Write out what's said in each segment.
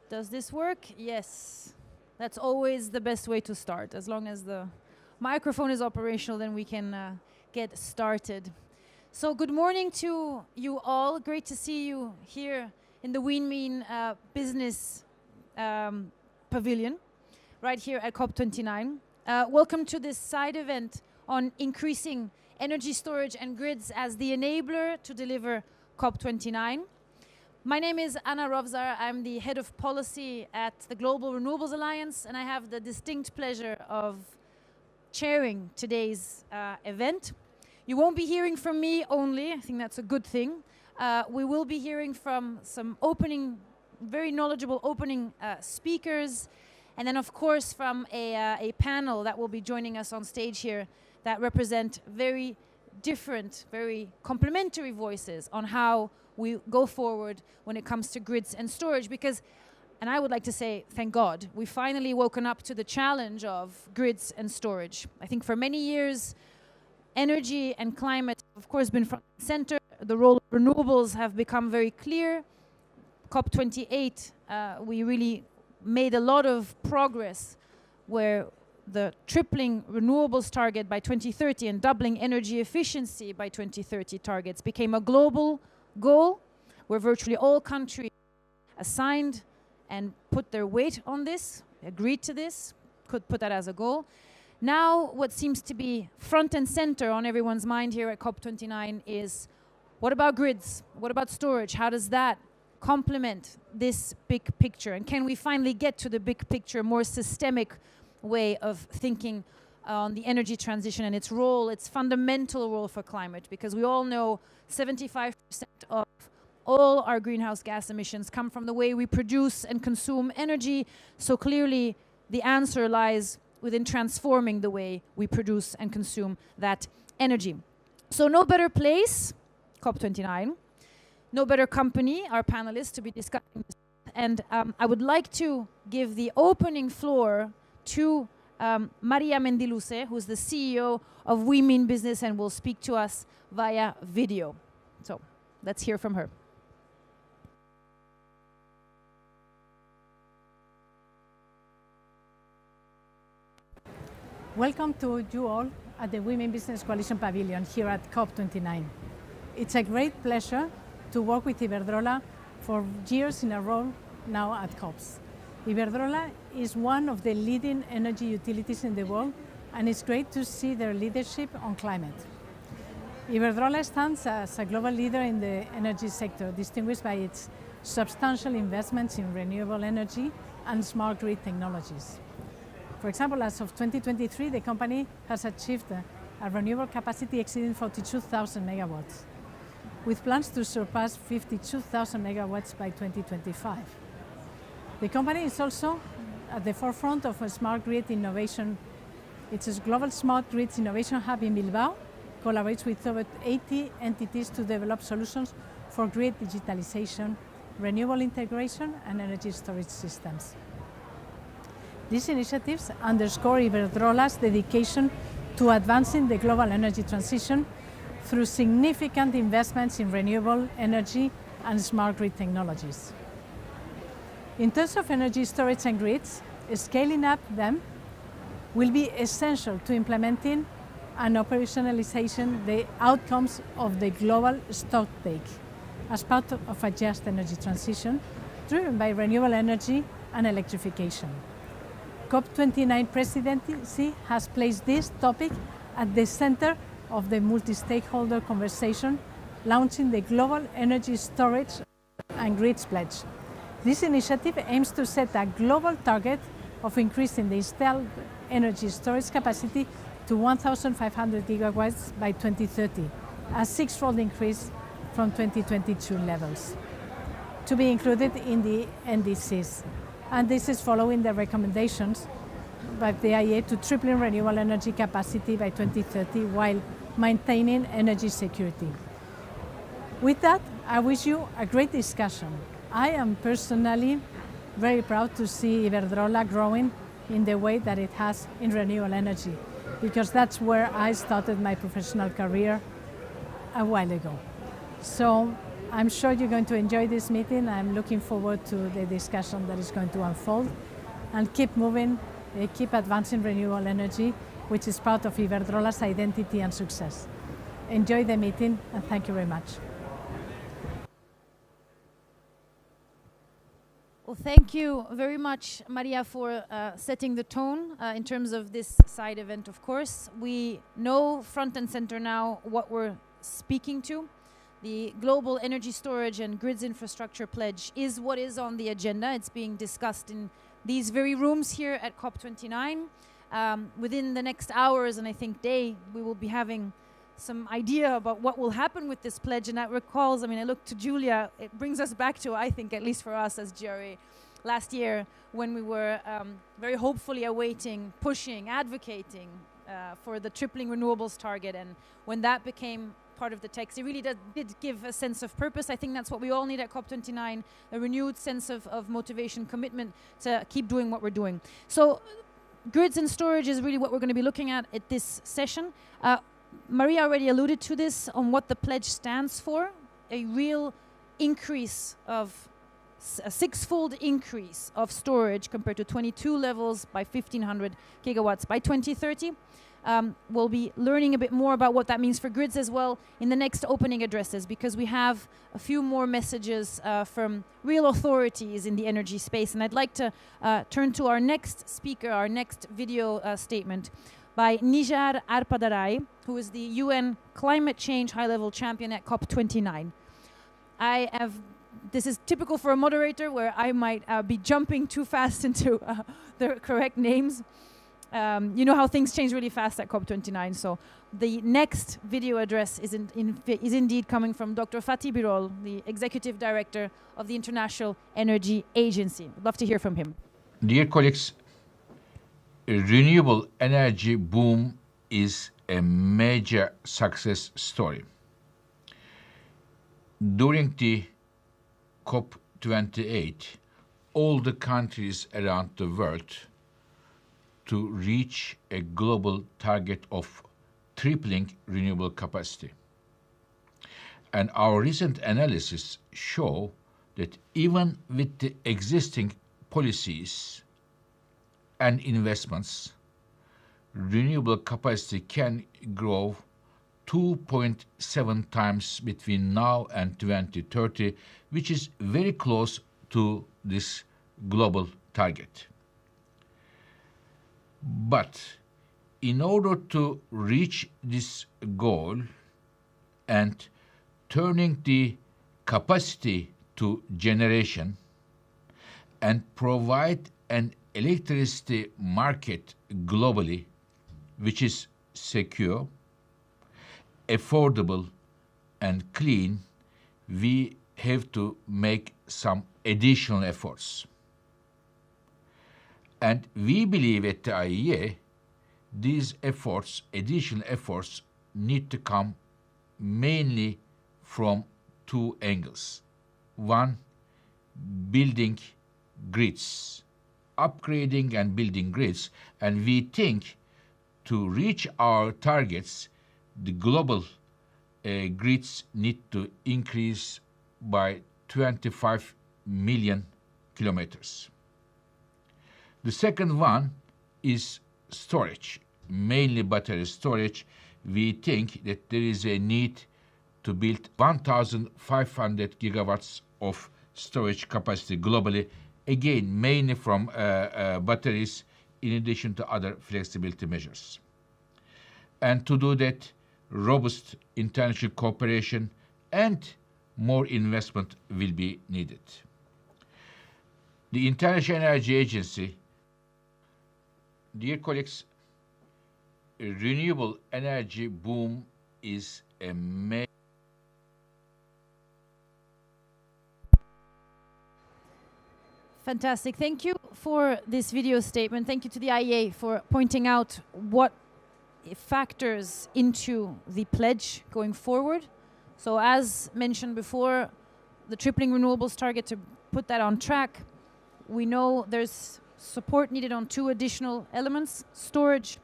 Does this work? Yes. That's always the best way to start. As long as the microphone is operational, then we can get started. So good morning to you all. Great to see you here in the WinMean Business Pavilion, right here at COP29. Welcome to this side event on increasing energy storage and grids as the enabler to deliver COP29. My name is Anna Rovzar. I'm the head of policy at the Global Renewables Alliance, and I have the distinct pleasure of chairing today's event. You won't be hearing from me only. I think that's a good thing. We will be hearing from some very knowledgeable opening speakers, and then of course from a panel that will be joining us on stage here that represent very different, very complementary voices on how we go forward when it comes to grids and storage, because, and I would like to say, thank God, we finally woken up to the challenge of grids and storage. I think for many years, energy and climate, of course, been front and center. The role of renewables have become very clear. COP28, we really made a lot of progress where the tripling renewables target by 2030 and doubling energy efficiency by 2030 targets became a global goal, where virtually all countries assigned and put their weight on this, agreed to this, could put that as a goal. Now, what seems to be front and center on everyone's mind here at COP29 is, what about grids? What about storage? How does that complement this big picture? And can we finally get to the big picture, more systemic way of thinking on the energy transition and its role, its fundamental role for climate? Because we all know 75% of all our greenhouse gas emissions come from the way we produce and consume energy. So clearly the answer lies within transforming the way we produce and consume that energy. So no better place, COP29, no better company, our panelists, to be discussing this. And I would like to give the opening floor to Maria Mendiluce, who's the CEO of WeMean Business and will speak to us via video. So let's hear from her. Welcome to you all at the Women Business Coalition Pavilion here at COP29. It's a great pleasure to work with Iberdrola for years in a row now at COPs. Iberdrola is one of the leading energy utilities in the world, and it's great to see their leadership on climate. Iberdrola stands as a global leader in the energy sector, distinguished by its substantial investments in renewable energy and smart grid technologies. For example, as of 2023, the company has achieved a renewable capacity exceeding 42,000 megawatts, with plans to surpass 52,000 megawatts by 2025. The company is also at the forefront of a smart grid innovation. It's a global smart grids innovation hub in Bilbao, collaborates with over 80 entities to develop solutions for grid digitalization, renewable integration, and energy storage systems. These initiatives underscore Iberdrola's dedication to advancing the global energy transition through significant investments in renewable energy and smart grid technologies. In terms of energy storage and grids, scaling up them will be essential to implementing and operationalizing the outcomes of the Global Stocktake as part of a just energy transition driven by renewable energy and electrification. COP29 presidency has placed this topic at the center of the multi-stakeholder conversation, launching the Global Energy Storage and Grids Pledge. This initiative aims to set a global target of increasing the installed energy storage capacity to 1,500 gigawatts by 2030, a six-fold increase from 2022 levels, to be included in the NDCs. And this is following the recommendations by the IEA to tripling renewable energy capacity by 2030 while maintaining energy security. With that, I wish you a great discussion. I am personally very proud to see Iberdrola growing in the way that it has in renewable energy, because that's where I started my professional career a while ago. So I'm sure you're going to enjoy this meeting. I'm looking forward to the discussion that is going to unfold, and keep moving, keep advancing renewable energy, which is part of Iberdrola's identity and success. Enjoy the meeting, and thank you very much. Well, thank you very much, Maria, for setting the tone in terms of this side event, of course. We know front and center now what we're speaking to. The Global Energy Storage and Grids Infrastructure Pledge is what is on the agenda. It's being discussed in these very rooms here at COP29. Within the next hours and I think day, we will be having some idea about what will happen with this pledge. And that recalls, I look to Julia, it brings us back to, I think, at least for us as GRA, last year when we were very hopefully awaiting, pushing, advocating for the tripling renewables target. And when that became part of the text, it really did give a sense of purpose. I think that's what we all need at COP29, a renewed sense of motivation, commitment to keep doing what we're doing. So grids and storage is really what we're going to be looking at this session. Maria already alluded to this on what the pledge stands for, a real increase of a six-fold increase of storage compared to 22 levels by 1,500 gigawatts by 2030. We'll be learning a bit more about what that means for grids as well in the next opening addresses, because we have a few more messages from real authorities in the energy space. And I'd like to turn to our next speaker, our next video statement by Nijar Arpadarai, who is the UN Climate Change High-Level Champion at COP29. This is typical for a moderator where I might be jumping too fast into the correct names. You know how things change really fast at COP29. So the next video address is indeed coming from Dr. Fatih Birol, the Executive Director of the International Energy Agency. I'd love to hear from him. Dear colleagues, renewable energy boom is a major success story. During the COP28, all the countries around the world to reach a global target of tripling renewable capacity. And our recent analysis show that even with the existing policies and investments, renewable capacity can grow 2.7 times between now and 2030, which is very close to this global target. But in order to reach this goal and turning the capacity to generation and provide an electricity market globally which is secure, affordable, and clean, we have to make some additional efforts. And we believe at the IEA these efforts, additional efforts, need to come mainly from two angles. One, building grids, upgrading and building grids. And we think to reach our targets, the global grids need to increase by 25 million kilometers. The second one is storage, mainly battery storage. We think that there is a need to build 1,500 gigawatts of storage capacity globally, again, mainly from batteries, in addition to other flexibility measures. And to do that, robust international cooperation and more investment will be needed. The International Energy Agency, dear colleagues, a renewable energy boom is a major. Fantastic. Thank you for this video statement. Thank you to the IEA for pointing out what factors into the pledge going forward. So as mentioned before, the tripling renewables target, to put that on track, we know there's support needed on two additional elements. Storage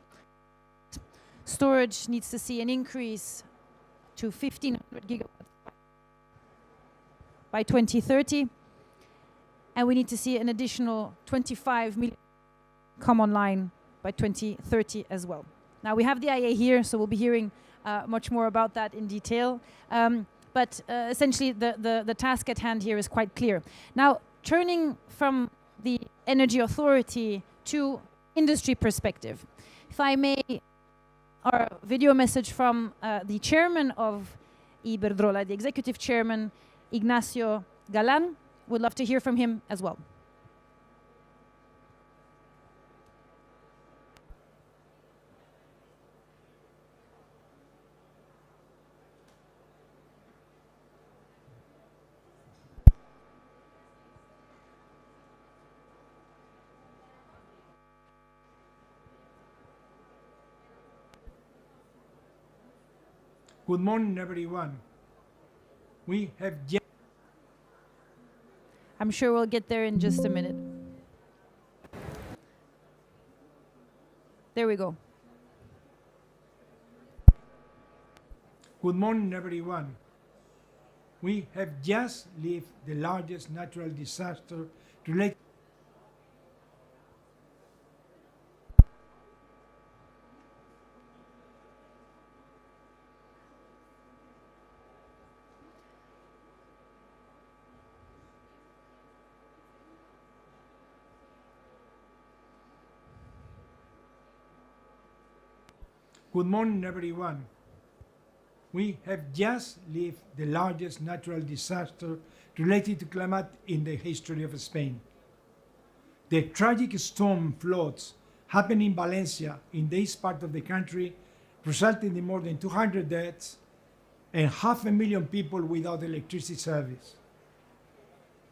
needs to see an increase to 1,500 gigawatts by 2030. And we need to see an additional 25 million come online by 2030 as well. Now we have the IA here, so we'll be hearing much more about that in detail. But essentially the task at hand here is quite clear. Now, turning from the Energy Authority to industry perspective, if I may, our video message from the chairman of Iberdrola, the executive chairman, Ignacio Galán. Would love to hear from him as well. Good morning, everyone. We have just I'm sure we'll get there in just a minute. There we go. Good morning, everyone. We have just lived the largest natural disaster related. Good morning, everyone. We have just lived the largest natural disaster related to climate in the history of Spain. The tragic storm floods happened in Valencia, in the east part of the country, resulting in more than 200 deaths and 500,000 people without electricity service.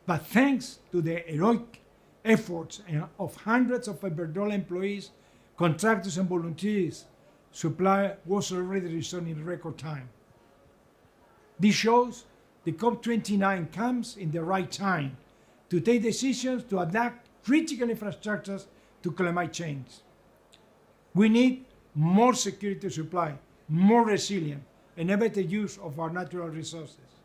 But thanks to the heroic efforts of hundreds of Iberdrola employees, contractors and volunteers, supply was already restored in record time. This shows the COP29 comes in the right time to take decisions to adapt critical infrastructures to climate change. We need more security supply, more resilient, and a better use of our natural resources.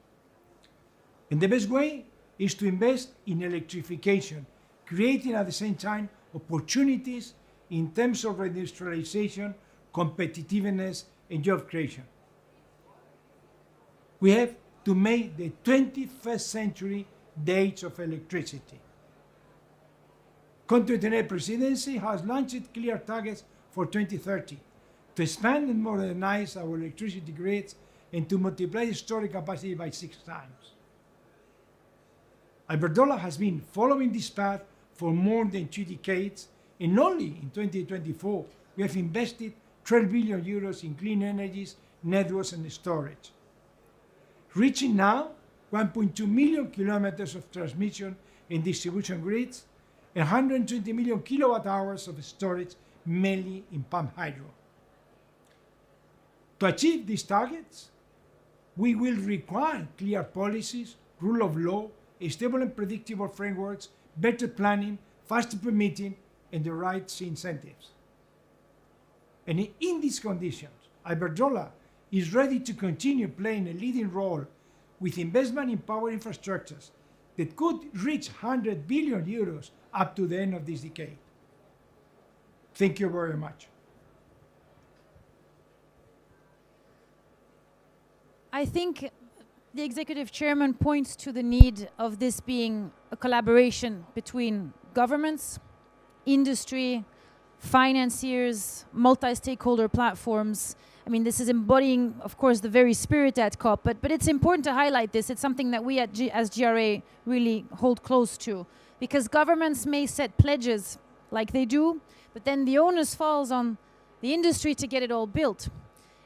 And the best way is to invest in electrification, creating at the same time opportunities in terms of reindustrialization, competitiveness, and job creation. We have to make the 21st century the age of electricity. COP29 presidency has launched clear targets for 2030 to expand and modernize our electricity grids and to multiply storage capacity by 6 times. Iberdrola has been following this path for more than 2 decades, and only in 2024 we have invested 12 billion euros in clean energies, networks, and storage, reaching now 1.2 million kilometers of transmission and distribution grids and 120 million kilowatt hours of storage, mainly in pumped hydro. To achieve these targets, we will require clear policies, rule of law, stable and predictable frameworks, better planning, faster permitting, and the right incentives. And in these conditions, Iberdrola is ready to continue playing a leading role with investment in power infrastructures that could reach 100 billion euros up to the end of this decade. Thank you very much. I think the executive chairman points to the need of this being a collaboration between governments, industry, financiers, multi-stakeholder platforms. I mean, this is embodying, of course, the very spirit at COP, but it's important to highlight this. It's something that we as GRA really hold close to, because governments may set pledges like they do, but then the onus falls on the industry to get it all built.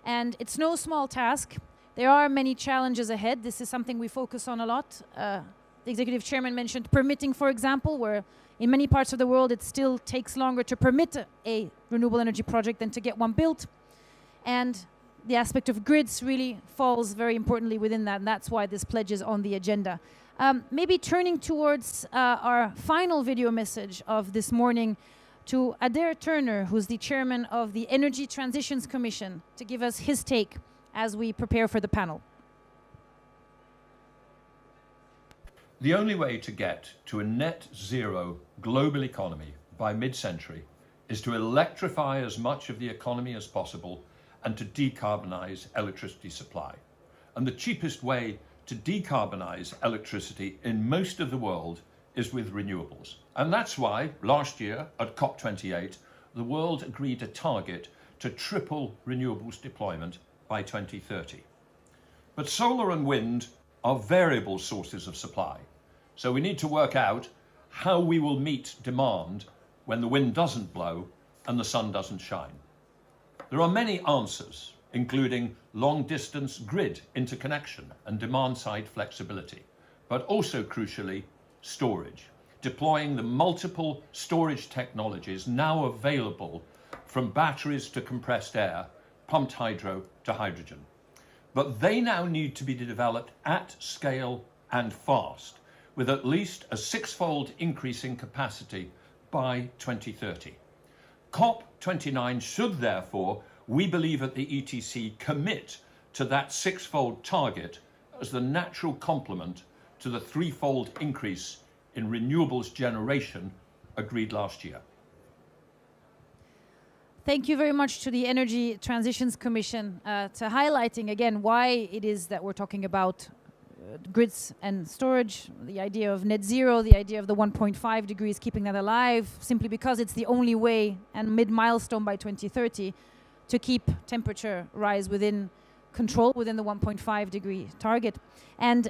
And it's no small task. There are many challenges ahead. This is something we focus on a lot. The executive chairman mentioned permitting, for example, where in many parts of the world it still takes longer to permit a renewable energy project than to get one built. And the aspect of grids really falls very importantly within that, and that's why this pledge is on the agenda. Maybe turning towards our final video message of this morning to Adair Turner, who's the chairman of the Energy Transitions Commission, to give us his take as we prepare for the panel. The only way to get to a net zero global economy by mid-century is to electrify as much of the economy as possible and to decarbonize electricity supply. And the cheapest way to decarbonize electricity in most of the world is with renewables. And that's why last year at COP28, the world agreed a target to triple renewables deployment by 2030. But solar and wind are variable sources of supply. So we need to work out how we will meet demand when the wind doesn't blow and the sun doesn't shine. There are many answers, including long-distance grid interconnection and demand-side flexibility, but also crucially, storage, deploying the multiple storage technologies now available from batteries to compressed air, pumped hydro to hydrogen. But they now need to be developed at scale and fast, with at least a 6-fold increase in capacity by 2030. COP29 should therefore, we believe at the ETC, commit to that 6-fold target as the natural complement to the 3-fold increase in renewables generation agreed last year. Thank you very much to the Energy Transitions Commission to highlighting again why it is that we're talking about grids and storage, the idea of net zero, the idea of the 1.5 degrees, keeping that alive, simply because it's the only way and mid-milestone by 2030 to keep temperature rise within control, within the 1.5 degree target. And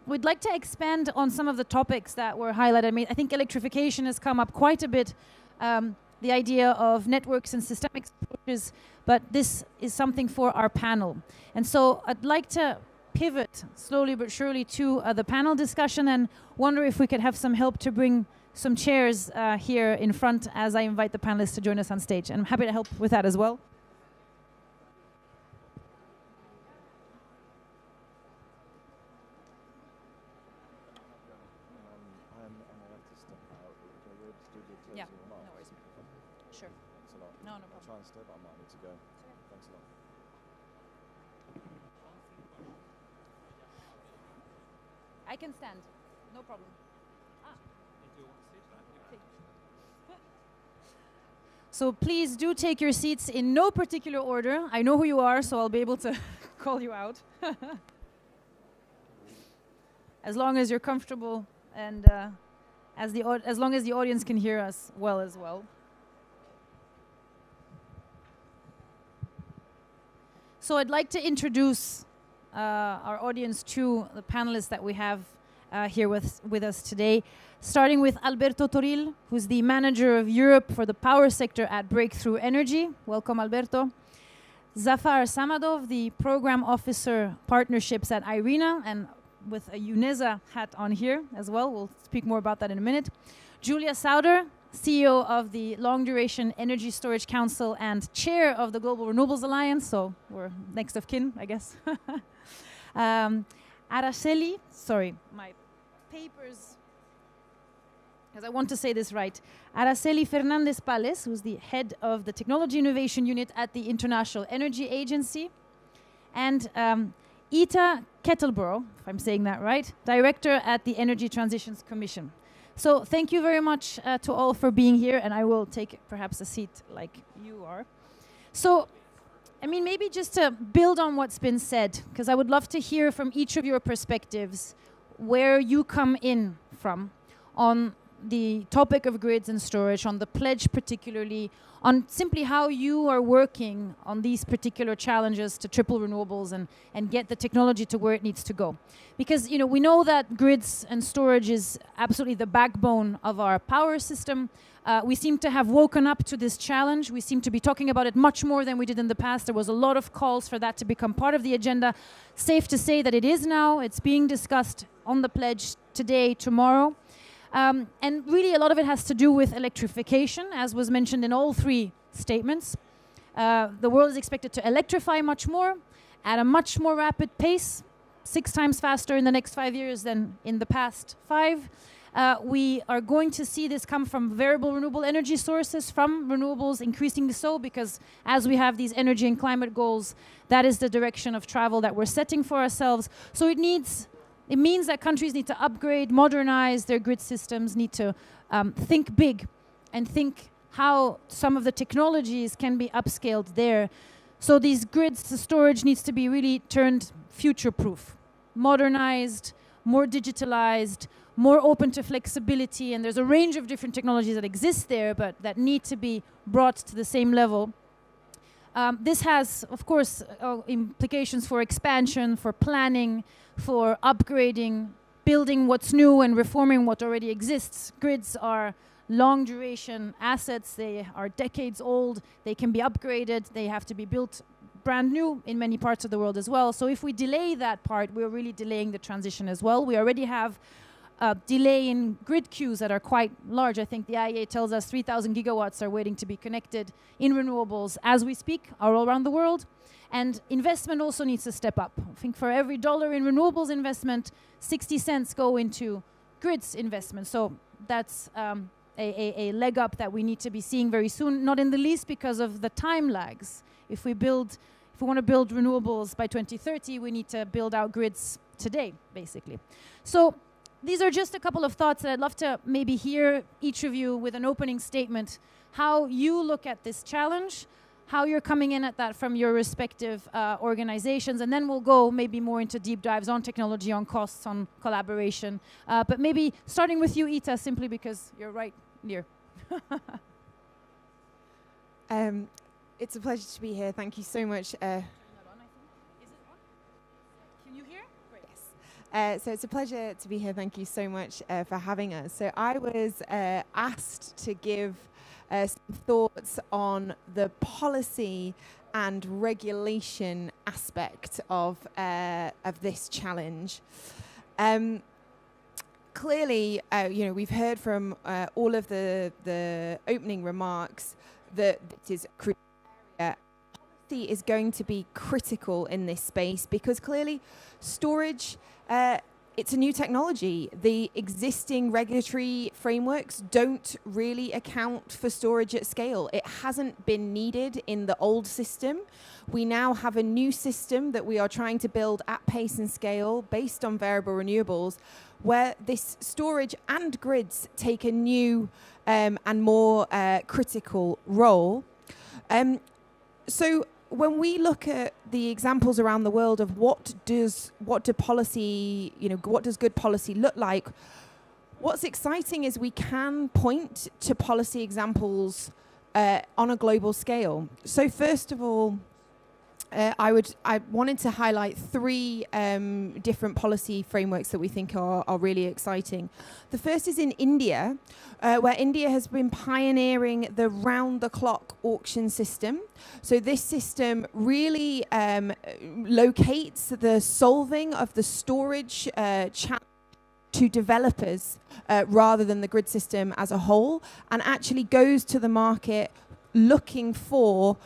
we'd like to expand on some of the topics that were highlighted. I mean, I think electrification has come up quite a bit, the idea of networks and systemic approaches, but this is something for our panel. And so I'd like to pivot slowly but surely to the panel discussion and wonder if we could have some help to bring some chairs here in front as I invite the panelists to join us on stage. And I'm happy to help with that as well. Yeah, no worries. Sure. Thanks a lot. No I'll problem. try and stay, but I might need to go. Thanks a lot. I can stand, no problem. So please do take your seats in no particular order. I know who you are, so I'll be able to call you out. As long as you're comfortable and as long as the audience can hear us well as well. So I'd like to introduce our audience to the panelists that we have here with us today, starting with Alberto Toril, who's the manager of Europe for the power sector at Breakthrough Energy. Welcome, Alberto. Zafar Samadov, the program officer partnerships at IRENA, and with a UNESA hat on here as well. We'll speak more about that in a minute. Julia Sauder, CEO of the Long Duration Energy Storage Council and chair of the Global Renewables Alliance, so we're next of kin, I guess. Araceli, sorry, my papers, because I want to say this right. Araceli Fernandez Pales, who's the head of the Technology Innovation Unit at the International Energy Agency, and Ita Kettleborough, if I'm saying that right, director at the Energy Transitions Commission. So thank you very much to all for being here, and I will take perhaps a seat like you are. So, I mean, maybe just to build on what's been said, because I would love to hear from each of your perspectives where you come in from on the topic of grids and storage, on the pledge particularly, on simply how you are working on these particular challenges to triple renewables and get the technology to where it needs to go. Because, you know, we know that grids and storage is absolutely the backbone of our power system. We seem to have woken up to this challenge. We seem to be talking about it much more than we did in the past. There was a lot of calls for that to become part of the agenda. Safe to say that it is now. It's being discussed on the pledge today, tomorrow. And really a lot of it has to do with electrification, as was mentioned in all three statements. The world is expected to electrify much more, at a much more rapid pace, 6 times faster in the next 5 years than in the past 5. We are going to see this come from variable renewable energy sources, from renewables increasingly so, because as we have these energy and climate goals, that is the direction of travel that we're setting for ourselves. So it needs It means that countries need to upgrade, modernize their grid systems, need to think big and think how some of the technologies can be upscaled there. So these grids, the storage needs to be really turned future-proof, modernized, more digitalized, more open to flexibility, and there's a range of different technologies that exist there, but that need to be brought to the same level. This has, of course, implications for expansion, for planning, for upgrading, building what's new and reforming what already exists. Grids are long duration assets. They are decades old. They can be upgraded. They have to be built brand new in many parts of the world as well. So if we delay that part, we're really delaying the transition as well. We already have a delay in grid queues that are quite large. I think the IEA tells us 3,000 gigawatts are waiting to be connected in renewables as we speak, all around the world. And investment also needs to step up. I think for every dollar in renewables investment, 60 cents go into grids investment. So that's a leg up that we need to be seeing very soon, not in the least because of the time lags. If we want to build renewables by 2030, we need to build out grids today, basically. So these are just a couple of thoughts that I'd love to maybe hear each of you with an opening statement, how you look at this challenge, how you're coming in at that from your respective organizations, and then we'll go maybe more into deep dives on technology, on costs, on collaboration. But maybe starting with you, Ita, simply because you're right near. It's a pleasure to be here. Thank you so much. Is it on? Can you hear? Great. Yes. So it's a pleasure to be here. Thank you so much for having us. So I was asked to give some thoughts on the policy and regulation aspect of this challenge. Clearly, we've heard from all of the opening remarks that this is a crucial area. Policy is going to be critical in this space because clearly storage, it's a new technology. The existing regulatory frameworks don't really account for storage at scale. It hasn't been needed in the old system. We now have a new system that we are trying to build at pace and scale based on variable renewables, where this storage and grids take a new and more critical role. So when we look at the examples around the world of what does good policy look like, what's exciting is we can point to policy examples on a global scale. So first of all, I wanted to highlight three different policy frameworks that we think are really exciting. The first is in India, where India has been pioneering the round-the-clock auction system. So this system really locates the solving of the storage challenge to developers rather than the grid system as a whole, and actually goes to the market looking for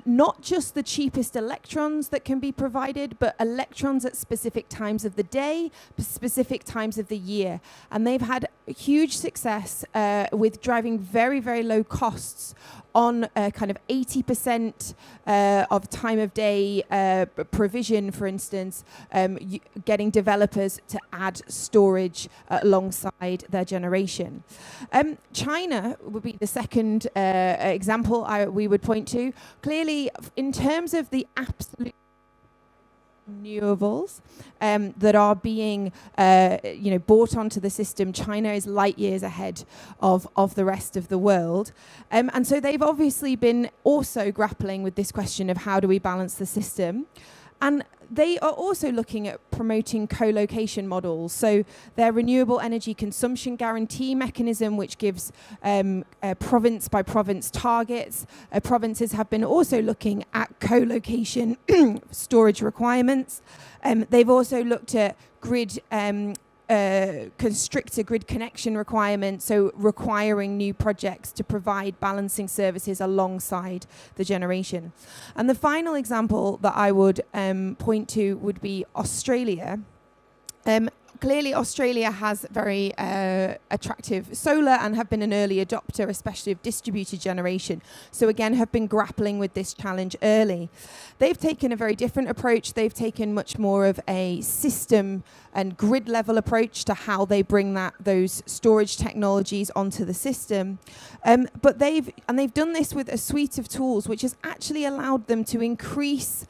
not just the cheapest electrons that can be provided, but electrons at specific times of the day, specific times of the year. And they've had huge success with driving very, very low costs on kind of 80% of time of day provision, for instance, getting developers to add storage alongside their generation. China would be the second example we would point to. Clearly, in terms of the absolute renewables that are being brought onto the system, China is light years ahead of the rest of the world, and so they've obviously been also grappling with this question of how do we balance the system. And they are also looking at promoting co-location models. So their renewable energy consumption guarantee mechanism, which gives province by province targets. Provinces have been also looking at co-location storage requirements. They've also looked at grid constrictor grid connection requirements, so requiring new projects to provide balancing services alongside the generation. And the final example that I would point to would be Australia. Clearly, Australia has very attractive solar and have been an early adopter, especially of distributed generation. So again, have been grappling with this challenge early. They've taken a very different approach. They've taken much more of a system and grid level approach to how they bring those storage technologies onto the system. But they've done this with a suite of tools, which has actually allowed them to increase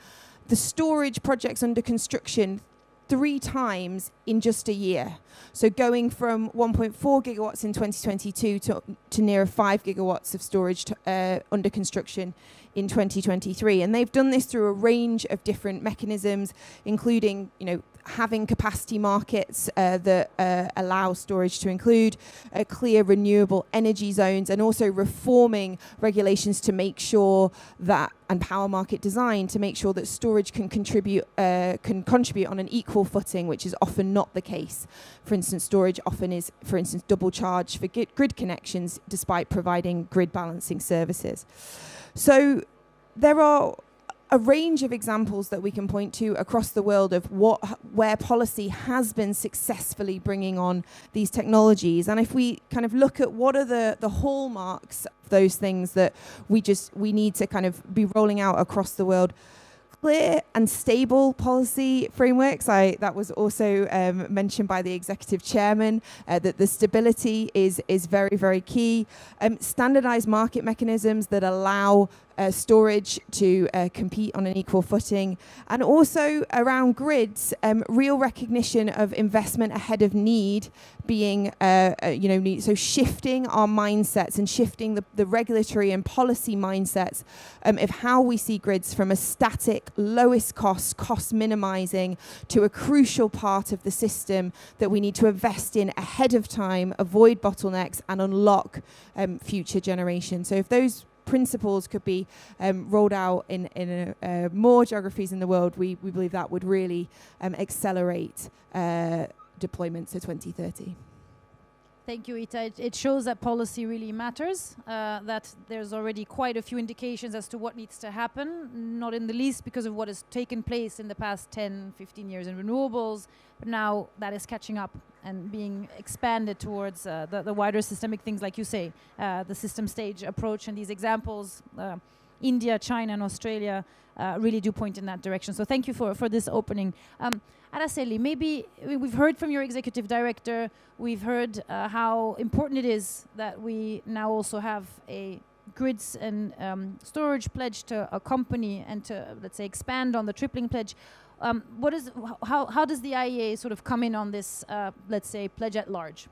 the storage projects under construction 3 times in just a year. So going from 1.4 gigawatts in 2022 to near 5 gigawatts of storage under construction in 2023. And they've done this through a range of different mechanisms, including, having capacity markets that allow storage to include clear renewable energy zones, and also reforming regulations to make sure that, and power market design to make sure that storage can contribute on an equal footing, which is often not the case. For instance, storage often is, double charged for grid connections despite providing grid balancing services. So there are a range of examples that we can point to across the world of where policy has been successfully bringing on these technologies. And if we kind of look at what are the hallmarks of those things that we need to kind of be rolling out across the world, clear and stable policy frameworks. That was also mentioned by the executive chairman, that the stability is very, very key. Standardized market mechanisms that allow storage to compete on an equal footing, and also around grids, real recognition of investment ahead of need being need. So shifting our mindsets and shifting the regulatory and policy mindsets of how we see grids from a static, lowest cost minimizing, to a crucial part of the system that we need to invest in ahead of time, avoid bottlenecks, and unlock future generations. So if those principles could be rolled out in more geographies in the world, we believe that would really accelerate deployment to 2030. Thank you, Ita. It shows that policy really matters, that there's already quite a few indications as to what needs to happen, not in the least because of what has taken place in the past 10, 15 years in renewables, but now that is catching up and being expanded towards the wider systemic things, like you say, the system stage approach. And these examples, India, China, and Australia, really do point in that direction. So thank you for this opening. Araceli, maybe we've heard from your executive director, we've heard how important it is that we now also have a grids and storage pledge to accompany and to, let's say, expand on the tripling pledge. How does the IEA sort of come in on this, let's say, pledge at large?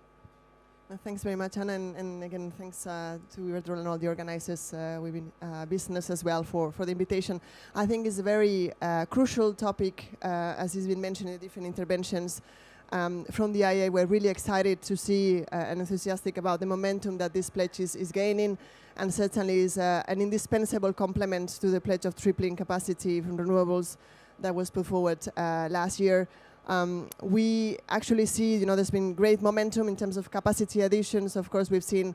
Thanks very much, Anna, and again, thanks to Iberdrola and all the organizers within business as well for the invitation. I think it's a very crucial topic, as has been mentioned in different interventions. From the IEA, we're really excited to see and enthusiastic about the momentum that this pledge is gaining, and certainly is an indispensable complement to the pledge of tripling capacity from renewables that was put forward last year. We actually see, there's been great momentum in terms of capacity additions. Of course, we've seen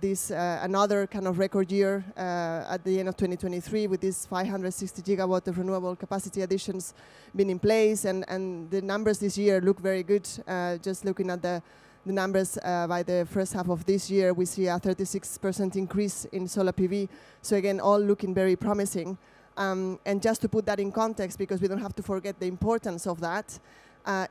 this another kind of record year at the end of 2023 with this 560 gigawatt of renewable capacity additions being in place, and the numbers this year look very good. Just looking at the numbers by the first half of this year, we see a 36% increase in solar PV. So again, all looking very promising. And just to put that in context, because we don't have to forget the importance of that,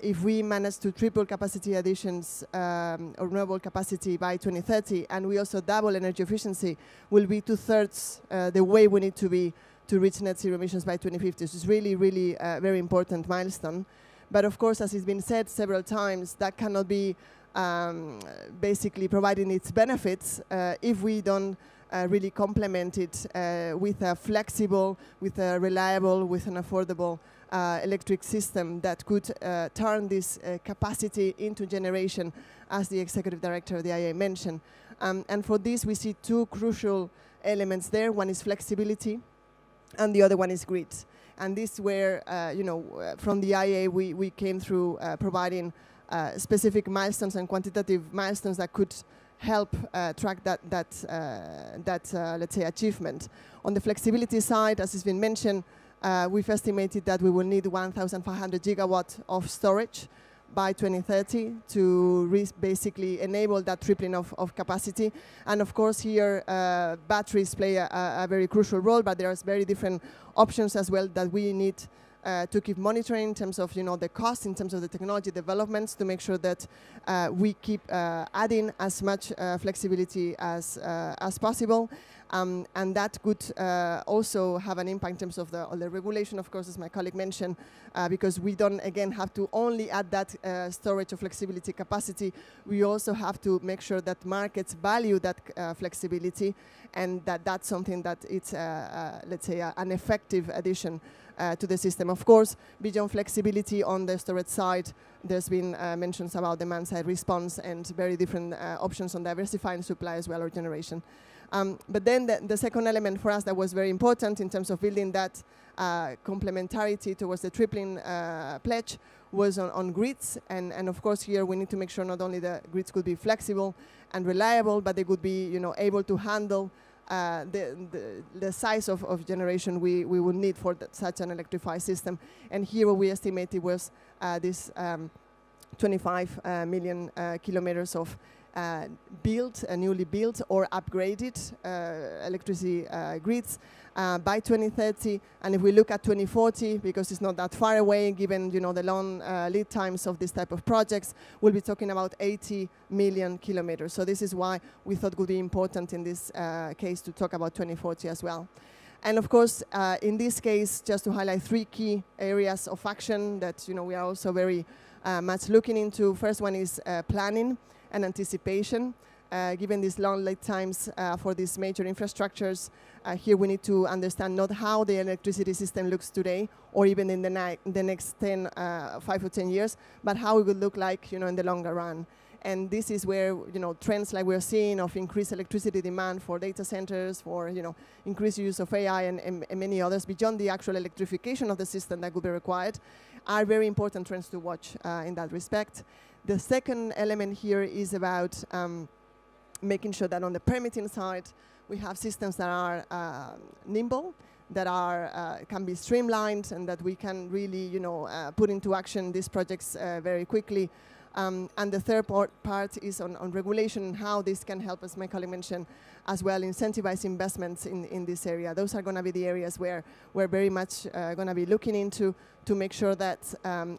if we manage to triple capacity additions or renewable capacity by 2030, and we also double energy efficiency, will be 2/3 the way we need to be to reach net zero emissions by 2050. So it's really, really a very important milestone. But of course, as has been said several times, that cannot be basically providing its benefits if we don't really complement it with a flexible, with a reliable, with an affordable electric system that could turn this capacity into generation, as the executive director of the IEA mentioned. And for this, we see 2 crucial elements there. One is flexibility, and the other one is grid. And this where, from the IEA, we came through providing specific milestones and quantitative milestones that could help track that let's say, achievement. On the flexibility side, as has been mentioned, we've estimated that we will need 1,500 gigawatt of storage by 2030 to basically enable that tripling of capacity. And of course here batteries play a very crucial role, but there's very different options as well that we need to keep monitoring in terms of the cost, in terms of the technology developments, to make sure that we keep adding as much flexibility as possible. And that could also have an impact in terms of the regulation, of course, as my colleague mentioned, because we don't, again, have to only add that storage of flexibility capacity. We also have to make sure that markets value that flexibility, and that's something that it's, let's say, an effective addition to the system. Of course, beyond flexibility on the storage side, there's been mentions about demand-side response and very different options on diversifying supply as well, or generation. But then the second element for us that was very important in terms of building that complementarity towards the tripling pledge was on grids. And of course here we need to make sure not only the grids could be flexible and reliable, but they could be able to handle the size of generation we would need for such an electrified system. And here what we estimated was this 25 million kilometers of newly built or upgraded electricity grids by 2030. And if we look at 2040, because it's not that far away, given the long lead times of this type of projects, we'll be talking about 80 million kilometers. So this is why we thought it would be important in this case to talk about 2040 as well. And of course, in this case, just to highlight 3 key areas of action that we are also very much looking into. First one is planning and anticipation. Given these long lead times for these major infrastructures, here we need to understand not how the electricity system looks today, or even in the next 5 or 10 years, but how it will look like in the longer run. And this is where trends like we're seeing of increased electricity demand for data centers, for increased use of AI and many others, beyond the actual electrification of the system that would be required, are very important trends to watch in that respect. The second element here is about making sure that on the permitting side, we have systems that are nimble, that can be streamlined, and that we can really put into action these projects very quickly. And the third part is on regulation, and how this can help, as my colleague mentioned, as well, incentivize investments in this area. Those are going to be the areas where we're very much going to be looking into to make sure that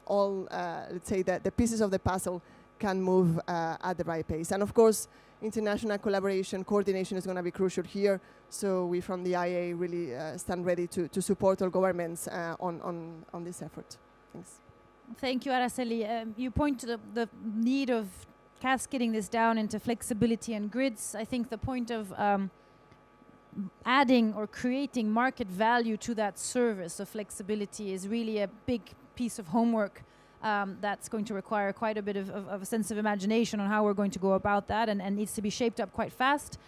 all, let's say, the pieces of the puzzle can move at the right pace. And of course, international collaboration, coordination is going to be crucial here. So we from the IA really stand ready to support all governments on this effort. Thanks. Thank you, Araceli. You point to the need of cascading this down into flexibility and grids. I think the point of adding or creating market value to that service of flexibility is really a big piece of homework that's going to require quite a bit of a sense of imagination on how we're going to go about that, and needs to be shaped up quite fast.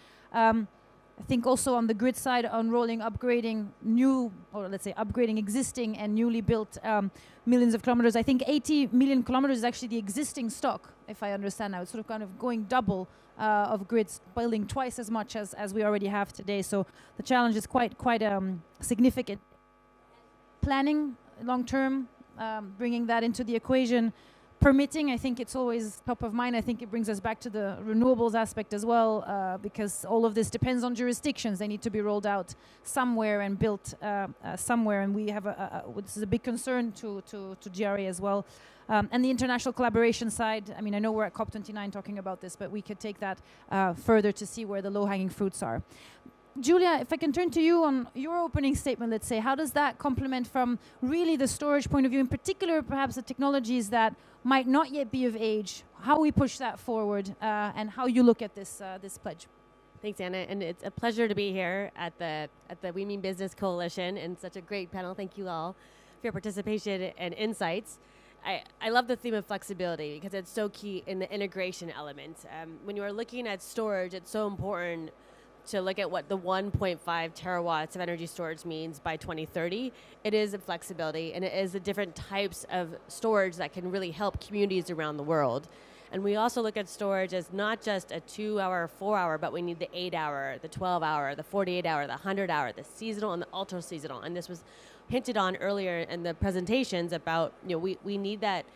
I think also on the grid side, on upgrading new, or let's say upgrading existing and newly built millions of kilometers. I think 80 million kilometers is actually the existing stock, if I understand now. It's sort of kind of going double of grids, building twice as much as we already have today. So the challenge is quite significant. Planning long term, bringing that into the equation. Permitting, I think it's always top of mind. I think it brings us back to the renewables aspect as well, because all of this depends on jurisdictions. They need to be rolled out somewhere and built somewhere, and we have this is a big concern to GRA as well. And the international collaboration side, I mean, I know we're at COP29 talking about this, but we could take that further to see where the low-hanging fruits are. Julia, if I can turn to you on your opening statement, let's say, how does that complement from really the storage point of view, in particular, perhaps the technologies that might not yet be of age, how we push that forward, and how you look at this pledge? Thanks, Anna, and it's a pleasure to be here at the We Mean Business Coalition, and such a great panel. Thank you all for your participation and insights. I love the theme of flexibility because it's so key in the integration element. When you are looking at storage, it's so important to look at what the 1.5 terawatts of energy storage means by 2030. It is a flexibility, and it is the different types of storage that can really help communities around the world. And we also look at storage as not just a 2-hour, 4-hour, but we need the 8-hour, the 12-hour, the 48-hour, the 100-hour, the seasonal and the ultra-seasonal. And this was hinted on earlier in the presentations about, we need that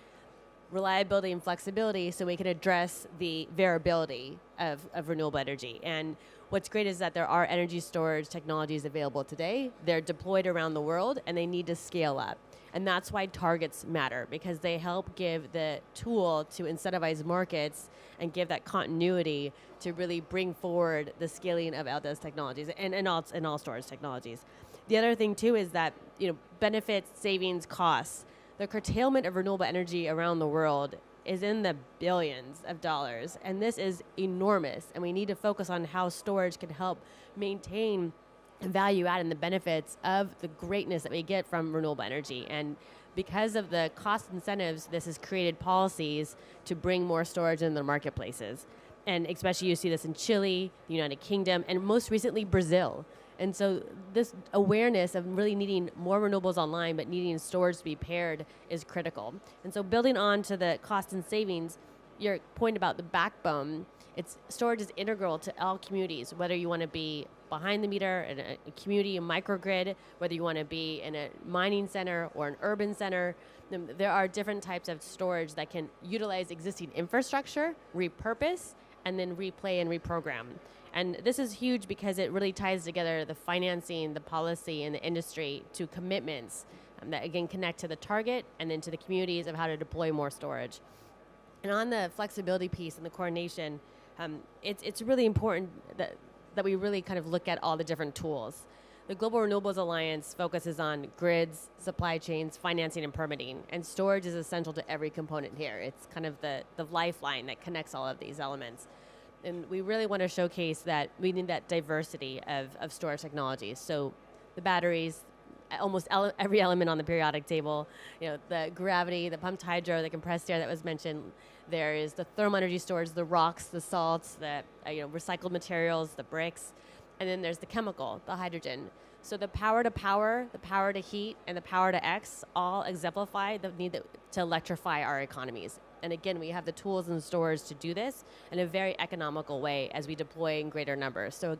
reliability and flexibility so we can address the variability of renewable energy. And what's great is that there are energy storage technologies available today. They're deployed around the world and they need to scale up. And that's why targets matter, because they help give the tool to incentivize markets and give that continuity to really bring forward the scaling of those technologies and all storage technologies. The other thing too is that, benefits, savings, costs, the curtailment of renewable energy around the world is in the billions of dollars, and this is enormous, and we need to focus on how storage can help maintain value add and the benefits of the greatness that we get from renewable energy. And because of the cost incentives, this has created policies to bring more storage in the marketplaces. And especially you see this in Chile, the United Kingdom, and most recently Brazil. And so this awareness of really needing more renewables online, but needing storage to be paired is critical. And so building on to the cost and savings, your point about the backbone, storage is integral to all communities, whether you want to be behind the meter in a community, a microgrid, whether you want to be in a mining center or an urban center. There are different types of storage that can utilize existing infrastructure, repurpose, and then replay and reprogram. And this is huge because it really ties together the financing, the policy, and the industry to commitments that, again, connect to the target and then to the communities of how to deploy more storage. And on the flexibility piece and the coordination, it's really important that we really kind of look at all the different tools. The Global Renewables Alliance focuses on grids, supply chains, financing, and permitting. And storage is essential to every component here. It's kind of the lifeline that connects all of these elements. And we really want to showcase that we need that diversity of storage technologies. So the batteries, almost every element on the periodic table, the gravity, the pumped hydro, the compressed air that was mentioned. There is the thermal energy storage, the rocks, the salts, the recycled materials, the bricks, and then there's the chemical, the hydrogen. So the power to heat, and the power to X all exemplify the need to electrify our economies. And again, we have the tools and stores to do this in a very economical way as we deploy in greater numbers. So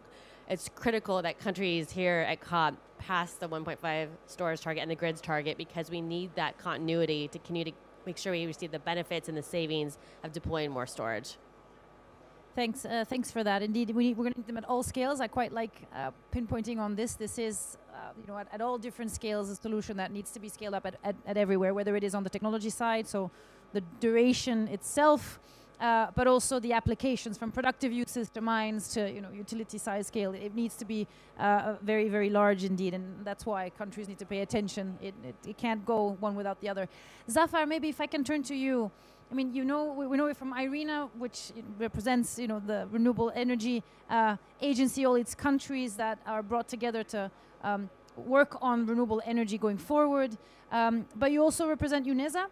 it's critical that countries here at COP pass the 1.5 storage target and the grids target, because we need that continuity to continue to make sure we receive the benefits and the savings of deploying more storage. Thanks for that. Indeed, we're going to need them at all scales. I quite like pinpointing on this. This is, at all different scales, a solution that needs to be scaled up at everywhere, whether it is on the technology side, so the duration itself, but also the applications from productive uses to mines to utility size scale. It needs to be very, very large indeed, and that's why countries need to pay attention. It can't go one without the other. Zafar, maybe if I can turn to you. I mean, we know it from IRENA, which represents the Renewable Energy Agency, all its countries that are brought together to work on renewable energy going forward. But you also represent UNESA,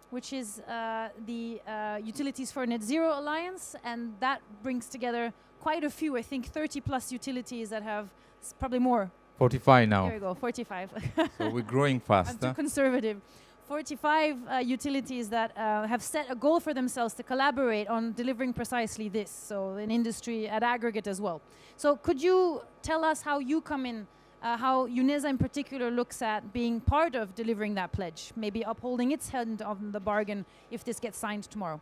which is the Utilities for Net Zero Alliance, and that brings together quite a few, I think 30 plus utilities that have probably more. 45 now. There we go, 45. So we're growing fast. I'm too conservative. 45 utilities that have set a goal for themselves to collaborate on delivering precisely this, so in industry at aggregate as well. So could you tell us how you come in, how UNESA in particular looks at being part of delivering that pledge, maybe upholding its end on the bargain if this gets signed tomorrow?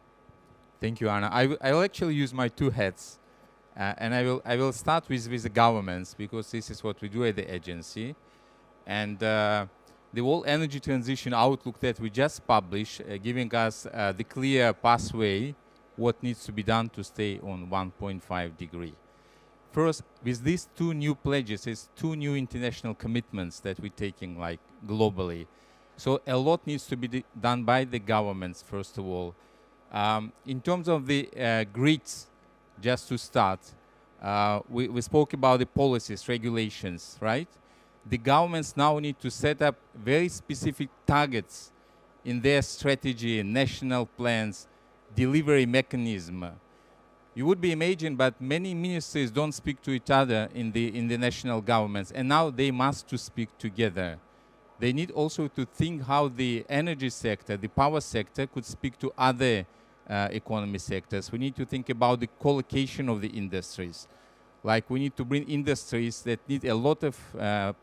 Thank you, Anna. I will actually use my two hats, and I will start with the governments, because this is what we do at the agency. And the whole energy transition outlook that we just published, giving us the clear pathway, what needs to be done to stay on 1.5 degree. First, with these two new pledges, it's two new international commitments that we're taking globally. So a lot needs to be done by the governments, first of all. In terms of the grids, just to start, we spoke about the policies, regulations, right? The governments now need to set up very specific targets in their strategy, national plans, delivery mechanism. You would be amazing, but many ministries don't speak to each other in the national governments, and now they must to speak together. They need also to think how the energy sector, the power sector, could speak to other economy sectors. We need to think about the co-location of the industries. Like we need to bring industries that need a lot of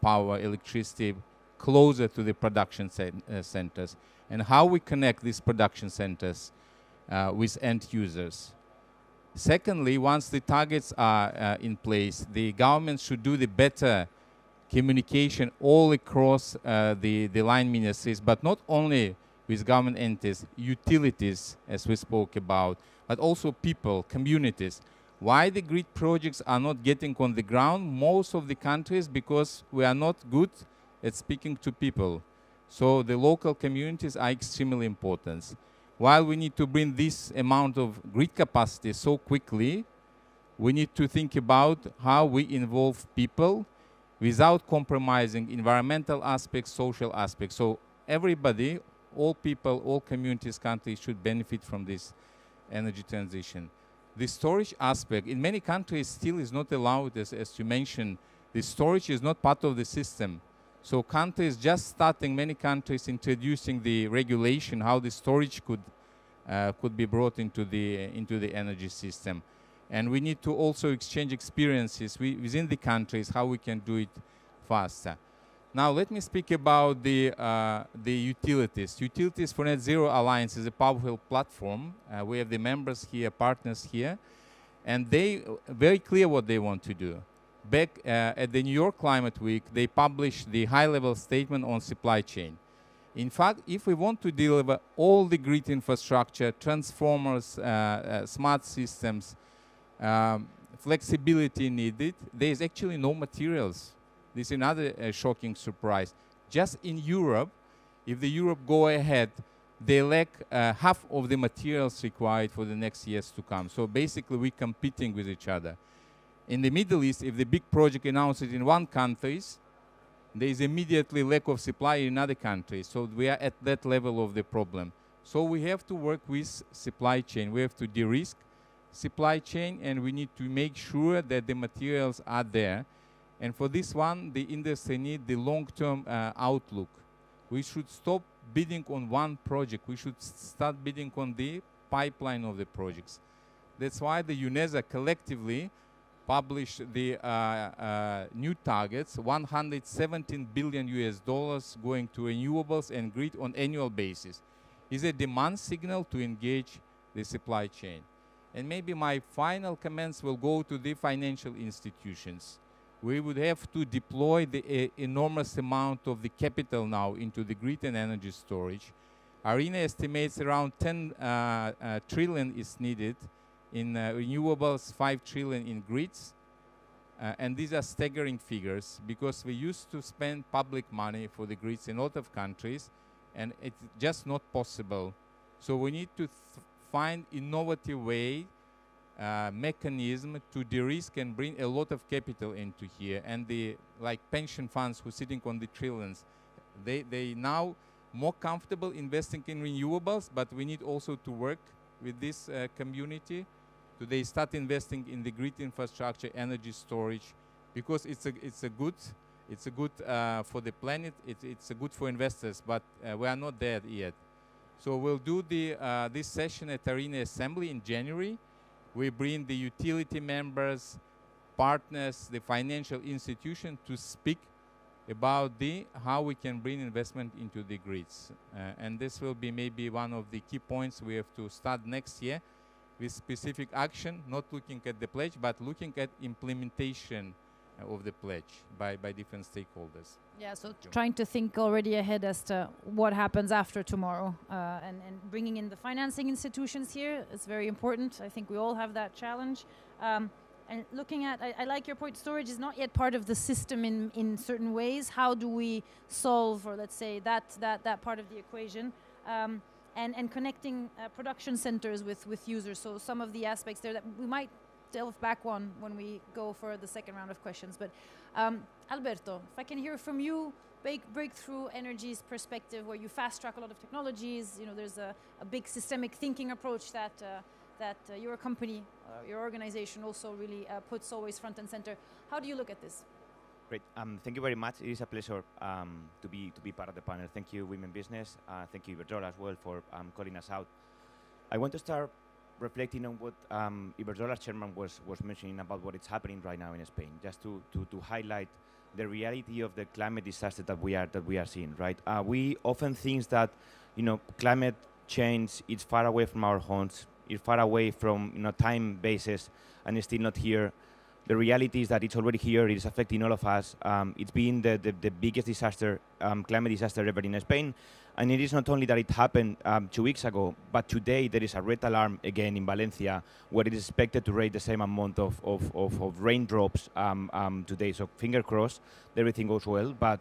power, electricity, closer to the production centers, and how we connect these production centers with end users. Secondly, once the targets are in place, the government should do the better communication all across the line ministries, but not only with government entities, utilities, as we spoke about, but also people, communities. Why the grid projects are not getting on the ground? Most of the countries, because we are not good at speaking to people. So the local communities are extremely important. While we need to bring this amount of grid capacity so quickly, we need to think about how we involve people without compromising environmental aspects, social aspects. So everybody, all people, all communities, countries should benefit from this energy transition. The storage aspect in many countries still is not allowed, as you mentioned. The storage is not part of the system. So countries just starting, many countries introducing the regulation how the storage could be brought into the energy system. And we need to also exchange experiences within the countries, how we can do it faster. Now let me speak about the utilities. Utilities for Net Zero Alliance is a powerful platform. We have the members here, partners here, and they very clear what they want to do. Back at the New York Climate Week, they published the high-level statement on supply chain. In fact, if we want to deliver all the grid infrastructure, transformers, smart systems, flexibility needed, there is actually no materials. This is another shocking surprise. Just in Europe, if the Europe go ahead, they lack half of the materials required for the next years to come. So basically, we're competing with each other. In the Middle East, if the big project announced in one country, there is immediately lack of supply in other countries. So we are at that level of the problem. So we have to work with supply chain. We have to de-risk supply chain, and we need to make sure that the materials are there. And for this one, the industry needs the long-term outlook. We should stop bidding on one project. We should start bidding on the pipeline of the projects. That's why the UNESA collectively published the new targets, 117 billion US dollars going to renewables and grid on annual basis. Is a demand signal to engage the supply chain. And maybe my final comments will go to the financial institutions. We would have to deploy the enormous amount of the capital now into the grid and energy storage. ARENA estimates around 10 trillion is needed in renewables, 5 trillion in grids. And these are staggering figures because we used to spend public money for the grids in a lot of countries, and it's just not possible. So we need to find innovative way, mechanism to de-risk and bring a lot of capital into here. And the like pension funds who are sitting on the trillions, they now more comfortable investing in renewables, but we need also to work with this community. Do they start investing in the grid infrastructure, energy storage, because it's a good for the planet. It's a good for investors, but we are not there yet. So we'll do this session at ARENA Assembly in January. We bring the utility members, partners, the financial institution to speak about how we can bring investment into the grids. And this will be maybe one of the key points we have to start next year with specific action, not looking at the pledge, but looking at implementation of the pledge by different stakeholders. Yeah, so trying to think already ahead as to what happens after tomorrow, and bringing in the financing institutions here is very important. I think we all have that challenge. And looking at, I like your point, storage is not yet part of the system in certain ways. How do we solve, or let's say that part of the equation? And connecting production centers with users. So some of the aspects there that we might delve back on when we go for the second round of questions. But Alberto, if I can hear from you, Breakthrough Energy's perspective, where you fast track a lot of technologies. You know, there's a big systemic thinking approach that your company, your organization also really puts always front and center. How do you look at this? Great. Thank you very much. It is a pleasure to be part of the panel. Thank you, Women Business. Thank you, Iberdrola, as well, for calling us out. I want to start reflecting on what Iberdrola's chairman was mentioning about what is happening right now in Spain, just to highlight the reality of the climate disaster that we are seeing, right? We often think that, climate change is far away from our homes, it's far away from time bases, and it's still not here. The reality is that it's already here. It is affecting all of us. It's been the biggest disaster, climate disaster ever in Spain. And it is not only that it happened 2 weeks ago, but today there is a red alarm again in Valencia, where it is expected to rain the same amount of raindrops today. So finger crossed, everything goes well. But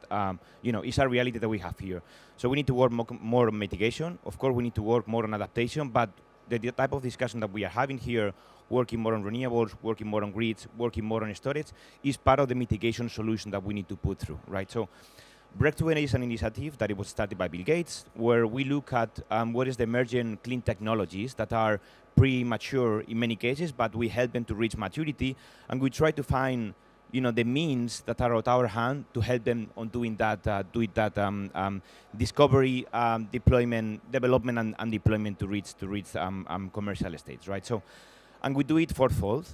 it's a reality that we have here. So we need to work more on mitigation. Of course, we need to work more on adaptation. But the type of discussion that we are having here, working more on renewables, working more on grids, working more on storage, is part of the mitigation solution that we need to put through, right? So Breakthrough Energy is an initiative that it was started by Bill Gates, where we look at what is the emerging clean technologies that are premature in many cases, but we help them to reach maturity, and we try to find the means that are at our hand to help them on doing that, discovery, deployment, development, and deployment to reach commercial states, right? So, and we do it fourfold.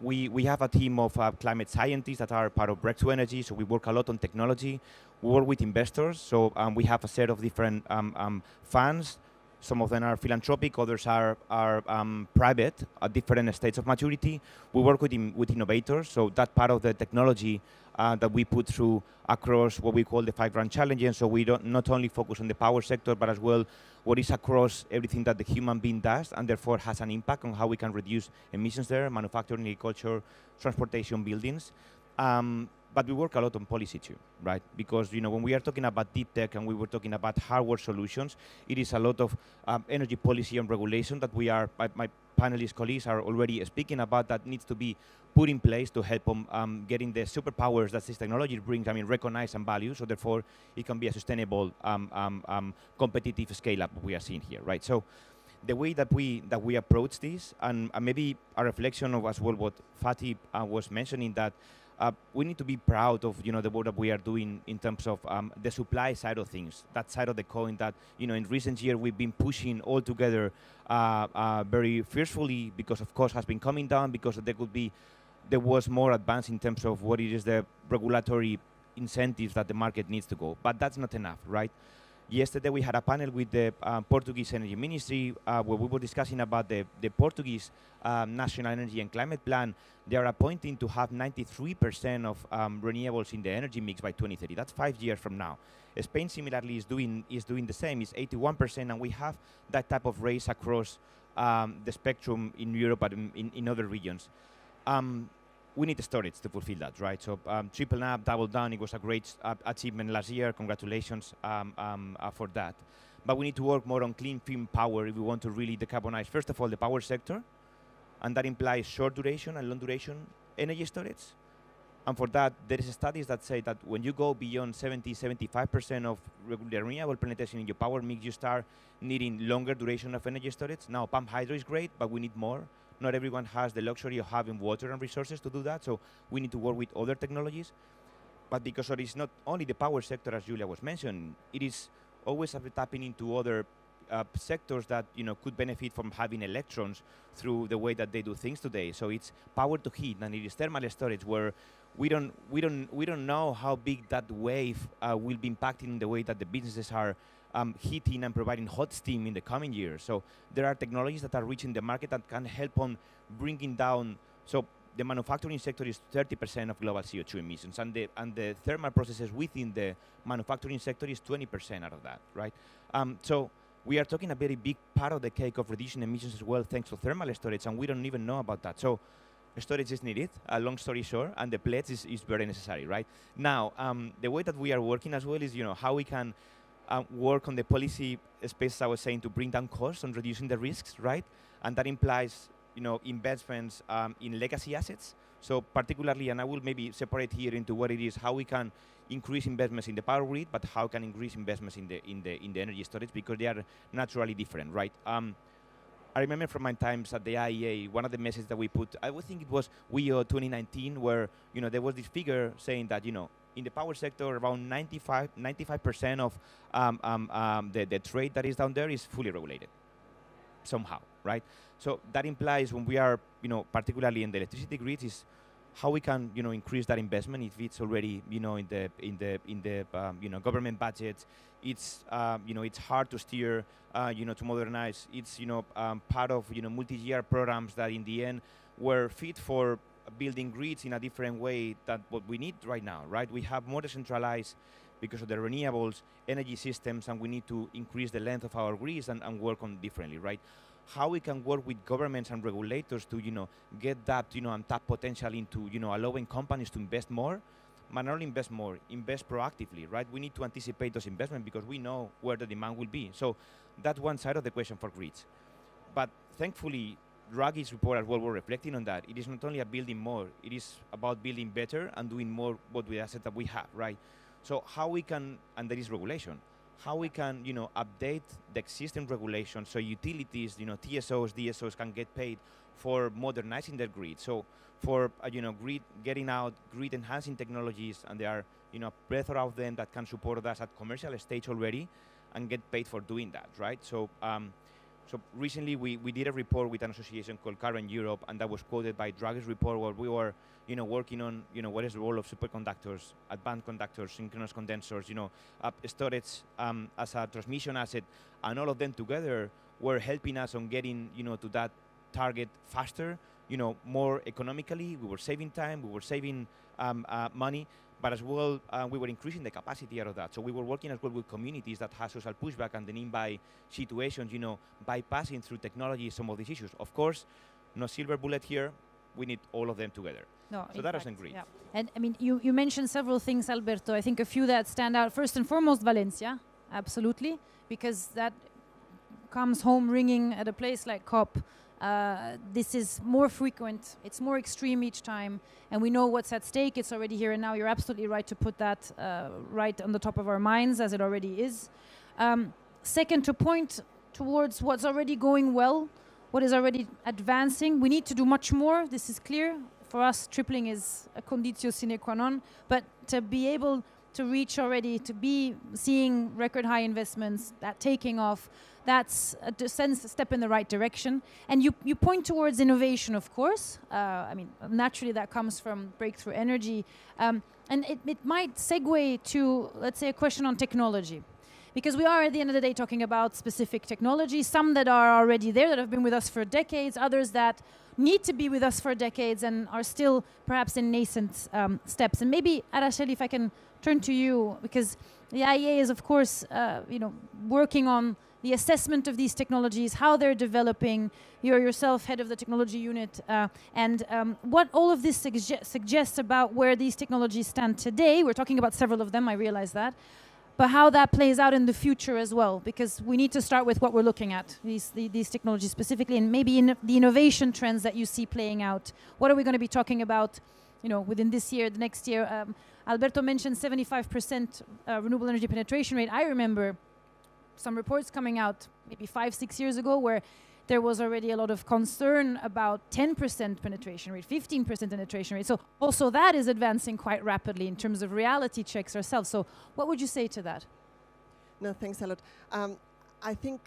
We have a team of climate scientists that are part of Breakthrough Energy, so we work a lot on technology. We work with investors, so we have a set of different funds. Some of them are philanthropic, others are private at different states of maturity. We work with innovators, so that part of the technology that we put through across what we call the 5 grand challenges. So we don't not only focus on the power sector, but as well what is across everything that the human being does, and therefore has an impact on how we can reduce emissions there, manufacturing, agriculture, transportation, buildings. But we work a lot on policy too, right? Because when we are talking about deep tech and we were talking about hardware solutions, it is a lot of energy policy and regulation that my panelist colleagues are already speaking about, that needs to be put in place to help them getting the superpowers that this technology brings, recognized and valued, so therefore it can be a sustainable, competitive scale-up we are seeing here, right? So the way that we approach this, and maybe a reflection of as well what Fatih was mentioning, that we need to be proud of the work that we are doing in terms of the supply side of things, that side of the coin that in recent years we've been pushing all together very fiercely, because of course has been coming down, because there was more advance in terms of what it is the regulatory incentives that the market needs to go, but that's not enough, right? Yesterday we had a panel with the Portuguese Energy Ministry where we were discussing about the Portuguese National Energy and Climate Plan. They are appointing to have 93% of renewables in the energy mix by 2030. That's 5 years from now. Spain similarly is doing the same. It's 81%, and we have that type of race across the spectrum in Europe and in other regions. We need storage to fulfill that, right? So triple up, double down. It was a great achievement last year. Congratulations for that. But we need to work more on clean firm power if we want to really decarbonize, first of all, the power sector. And that implies short duration and long duration energy storage. And for that, there is studies that say that when you go beyond 75% of the renewable penetration in your power mix, you start needing longer duration of energy storage. Now, pumped hydro is great, but we need more. Not everyone has the luxury of having water and resources to do that, so we need to work with other technologies. But because it is not only the power sector, as Julia was mentioning, it is always tapping into other sectors that could benefit from having electrons through the way that they do things today. So it's power to heat, and it is thermal storage, where we don't know how big that wave will be impacting the way that the businesses are heating and providing hot steam in the coming years. So there are technologies that are reaching the market that can help on bringing down. So the manufacturing sector is 30% of global CO2 emissions, and the thermal processes within the manufacturing sector is 20% out of that, right? So we are talking a very big part of the cake of reducing emissions as well, thanks to thermal storage, and we don't even know about that. So storage is needed, long story short, and the pledge is very necessary, right? Now, the way that we are working as well is, how we can work on the policy space, I was saying, to bring down costs and reducing the risks, right? And that implies, investments in legacy assets. So particularly, and I will maybe separate here into what it is, how we can increase investments in the power grid, but how can increase investments in the energy storage, because they are naturally different, right? I remember from my times at the IEA, one of the messages that we put, I would think it was WEO 2019, where there was this figure saying that in the power sector, around 95% of the trade that is down there is fully regulated somehow, right? So that implies when we are, particularly in the electricity grid, is how we can, increase that investment if it's already, in the government budget. It's, it's hard to steer, to modernize. It's, part of, multi-year programs that in the end were fit for building grids in a different way than what we need right now, right? We have more decentralized because of the renewables energy systems, and we need to increase the length of our grids and work on differently, right? How we can work with governments and regulators to, get that, untapped potential into, allowing companies to invest more, but not only invest more, invest proactively, right? We need to anticipate those investments because we know where the demand will be. So that's one side of the question for grids. But thankfully, Draghi's report as well, we're reflecting on that. It is not only about building more, it is about building better and doing more with the assets that we have, right? So how we can, and there is regulation, how we can, update the existing regulations so utilities, TSOs, DSOs can get paid for modernizing their grid. So for, grid, getting out grid enhancing technologies, and there are, a plethora of them that can support us at commercial stage already and get paid for doing that, right? So, so recently we did a report with an association called CLG Europe, and that was quoted by Draghi's report where we were, working on, what is the role of superconductors, advanced conductors, synchronous condensers, storage as a transmission asset, and all of them together were helping us on getting, to that target faster, more economically. We were saving time, we were saving money, but as well, we were increasing the capacity out of that. So we were working as well with communities that have social pushback and the nearby situations, bypassing through technology some of these issues. Of course, no silver bullet here. We need all of them together. No, so that doesn't agree. Yeah. And I mean, you mentioned several things, Alberto. I think a few that stand out. First and foremost, Valencia, absolutely, because that comes home ringing at a place like COP. This is more frequent, it's more extreme each time, and we know what's at stake. It's already here and now. You're absolutely right to put that right on the top of our minds, as it already is. Second, to point towards what's already going well, what is already advancing. We need to do much more, this is clear. For us, tripling is a conditio sine qua non, but to be able to reach already, to be seeing record high investments, that taking off, that's a step in the right direction. And you point towards innovation, of course. I mean, naturally that comes from breakthrough energy. And it might segue to, let's say, a question on technology. Because we are, at the end of the day, talking about specific technologies, some that are already there, that have been with us for decades, others that need to be with us for decades and are still perhaps in nascent steps. And maybe, Araceli, if I can turn to you, because the IEA is, of course, working on the assessment of these technologies, how they're developing. You're yourself head of the technology unit, and what all of this suggests about where these technologies stand today. We're talking about several of them, I realize that, but how that plays out in the future as well, because we need to start with what we're looking at, these technologies specifically, and maybe in the innovation trends that you see playing out. What are we going to be talking about, within this year, the next year? Alberto mentioned 75% renewable energy penetration rate. I remember some reports coming out maybe 5-6 years ago where there was already a lot of concern about 10% penetration rate, 15% penetration rate. So also that is advancing quite rapidly in terms of reality checks ourselves. So what would you say to that? No, thanks a lot. I think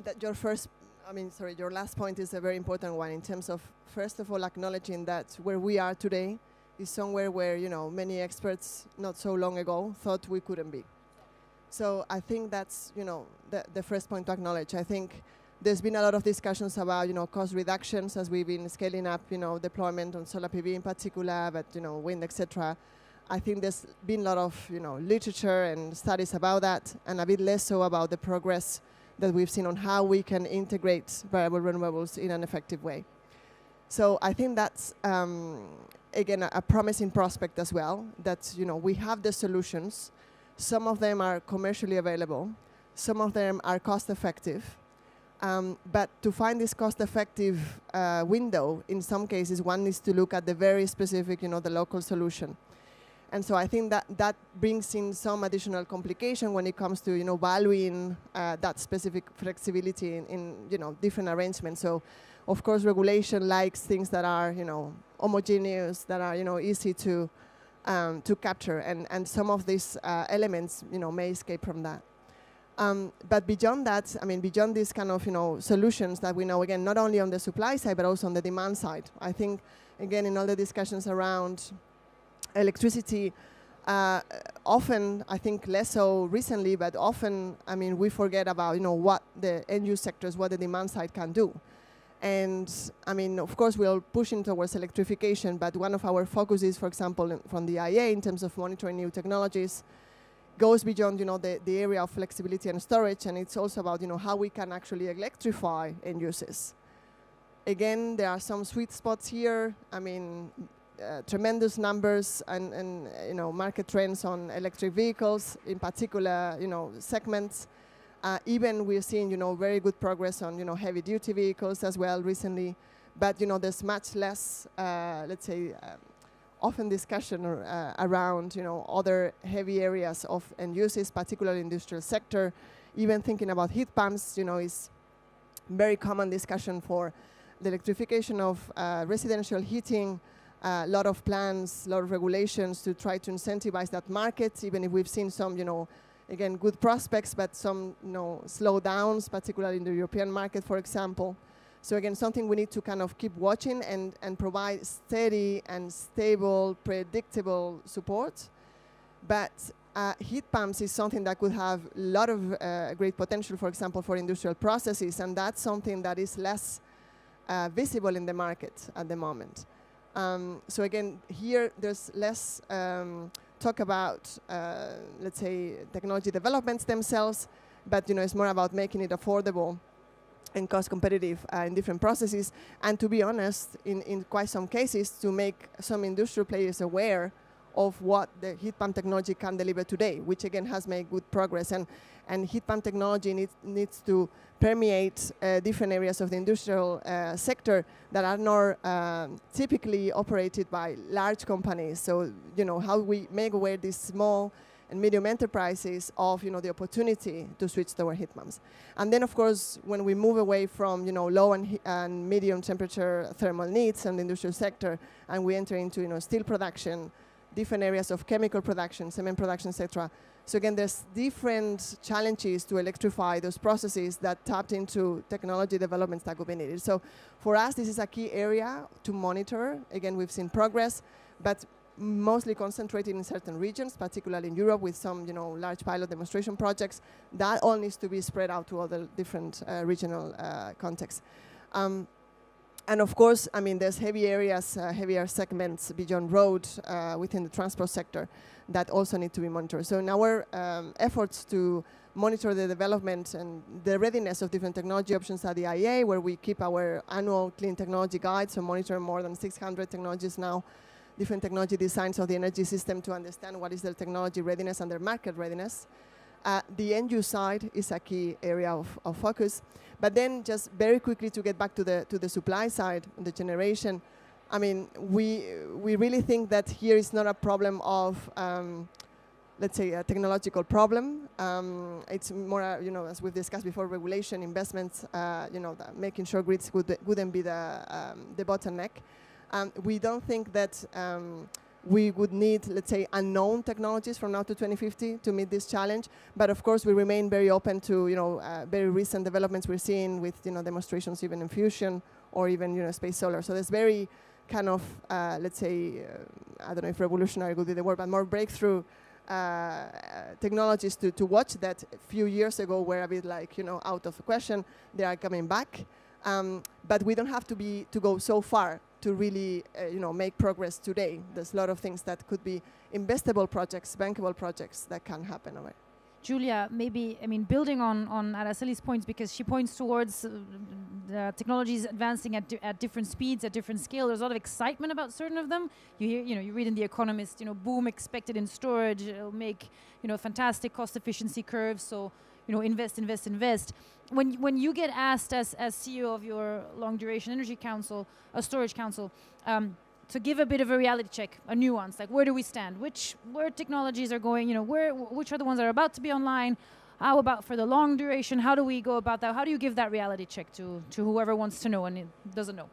that your last point is a very important one in terms of, first of all, acknowledging that where we are today is somewhere where, many experts not so long ago thought we couldn't be. So I think that's, the first point to acknowledge. I think there's been a lot of discussions about, cost reductions as we've been scaling up, deployment on solar PV in particular, but, wind, etc. I think there's been a lot of, literature and studies about that, and a bit less so about the progress that we've seen on how we can integrate variable renewables in an effective way. So I think that's, again, a promising prospect as well, that, we have the solutions. Some of them are commercially available. Some of them are cost-effective. But to find this cost-effective window, in some cases, one needs to look at the very specific, the local solution. And so I think that brings in some additional complication when it comes to, valuing that specific flexibility in different arrangements. So, of course, regulation likes things that are, homogeneous, that are, easy to capture, and some of these elements, may escape from that. But beyond that, I mean, beyond these kind of, solutions that we know, again, not only on the supply side, but also on the demand side. I think, again, in all the discussions around electricity, often, I think less so recently, but often, I mean, we forget about, what the end-use sectors, what the demand side can do. And, I mean, of course, we're pushing towards electrification, but one of our focuses, for example, from the IEA in terms of monitoring new technologies, goes beyond, the area of flexibility and storage, and it's also about, how we can actually electrify end uses. Again, there are some sweet spots here. I mean, tremendous numbers and market trends on electric vehicles, in particular, segments. Even we're seeing, very good progress on, heavy-duty vehicles as well recently. But, there's much less, let's say, often discussion around, other heavy areas of end uses, particularly industrial sector. Even thinking about heat pumps, is very common discussion for the electrification of residential heating. A lot of plans, a lot of regulations to try to incentivize that market, even if we've seen some, again, good prospects, but some, slowdowns, particularly in the European market, for example. So again, something we need to kind of keep watching and provide steady and stable, predictable support. But heat pumps is something that could have a lot of great potential, for example, for industrial processes, and that's something that is less visible in the market at the moment. So again, here there's less talk about, let's say, technology developments themselves, but it's more about making it affordable and cost competitive in different processes. And to be honest, in quite some cases, to make some industrial players aware of what the heat pump technology can deliver today, which again has made good progress. And heat pump technology needs to permeate different areas of the industrial sector that are not typically operated by large companies. So, how we make aware these small and medium enterprises of, the opportunity to switch toward heat pumps. And then, of course, when we move away from, low and medium temperature thermal needs in the industrial sector, and we enter into, steel production, different areas of chemical production, cement production, etc. So again, there's different challenges to electrify those processes that tapped into technology developments that could be needed. So for us, this is a key area to monitor. Again, we've seen progress, but mostly concentrated in certain regions, particularly in Europe with some, large pilot demonstration projects. That all needs to be spread out to other different regional contexts. And of course, I mean, there's heavy areas, heavier segments beyond road within the transport sector that also need to be monitored. So in our efforts to monitor the development and the readiness of different technology options at the IEA, where we keep our annual clean technology guide, so monitor more than 600 technologies now, different technology designs of the energy system to understand what is their technology readiness and their market readiness. The end-use side is a key area of focus. But then just very quickly to get back to the supply side, the generation, I mean, we really think that here is not a problem of, let's say, a technological problem. It's more, as we've discussed before, regulation, investments, making sure grids wouldn't be the bottleneck. We don't think that we would need, let's say, unknown technologies from now to 2050 to meet this challenge. But of course, we remain very open to, very recent developments we're seeing with, demonstrations even in fusion or even, space solar. So there's very kind of, let's say, I don't know if revolutionary would be the word, but more breakthrough technologies to watch that a few years ago were a bit like, out of the question. They are coming back. But we don't have to go so far to really, make progress today. There's a lot of things that could be investable projects, bankable projects that can happen already. Julia, maybe, building on Araceli's points, because she points towards the technologies advancing at different speeds, at different scale. There's a lot of excitement about certain of them. You hear, you read in The Economist, boom expected in storage. It'll make, fantastic cost efficiency curves. So, invest. When you get asked as CEO of your long duration energy council, a storage council, to give a bit of a reality check, a nuance, like where do we stand? Where technologies are going? Which are the ones that are about to be online? How about for the long duration? How do we go about that? How do you give that reality check to whoever wants to know and it doesn't know?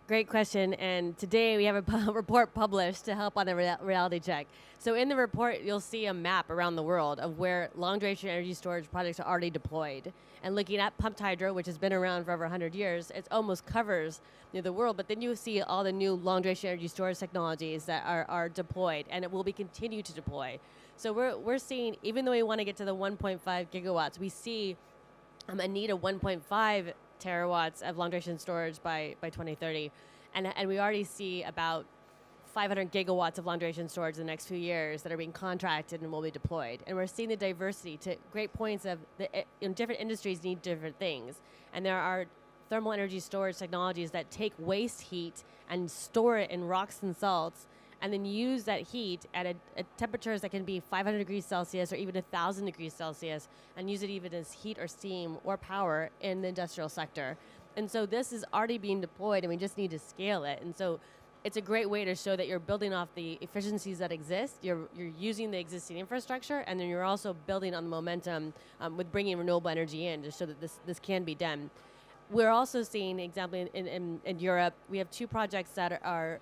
Great question. And today we have a report published to help on the reality check. So in the report, you'll see a map around the world of where long-duration energy storage projects are already deployed. And looking at pumped hydro, which has been around for over 100 years, it almost covers the world. But then you see all the new long-duration energy storage technologies that are deployed, and it will be continued to deploy. So we're seeing, even though we want to get to the 1.5 gigawatts, we see a need of 1.5 terawatts of long-duration storage by 2030. And we already see about 500 gigawatts of long-duration storage in the next few years that are being contracted and will be deployed. And we're seeing the diversity to great points of different industries need different things. And there are thermal energy storage technologies that take waste heat and store it in rocks and salts and then use that heat at temperatures that can be 500 degrees Celsius or even 1,000 degrees Celsius and use it even as heat or steam or power in the industrial sector. And so this is already being deployed and we just need to scale it. And so it's a great way to show that you're building off the efficiencies that exist, you're using the existing infrastructure, and then you're also building on the momentum with bringing renewable energy in to show that this can be done. We're also seeing, example, in Europe, we have 2 projects that are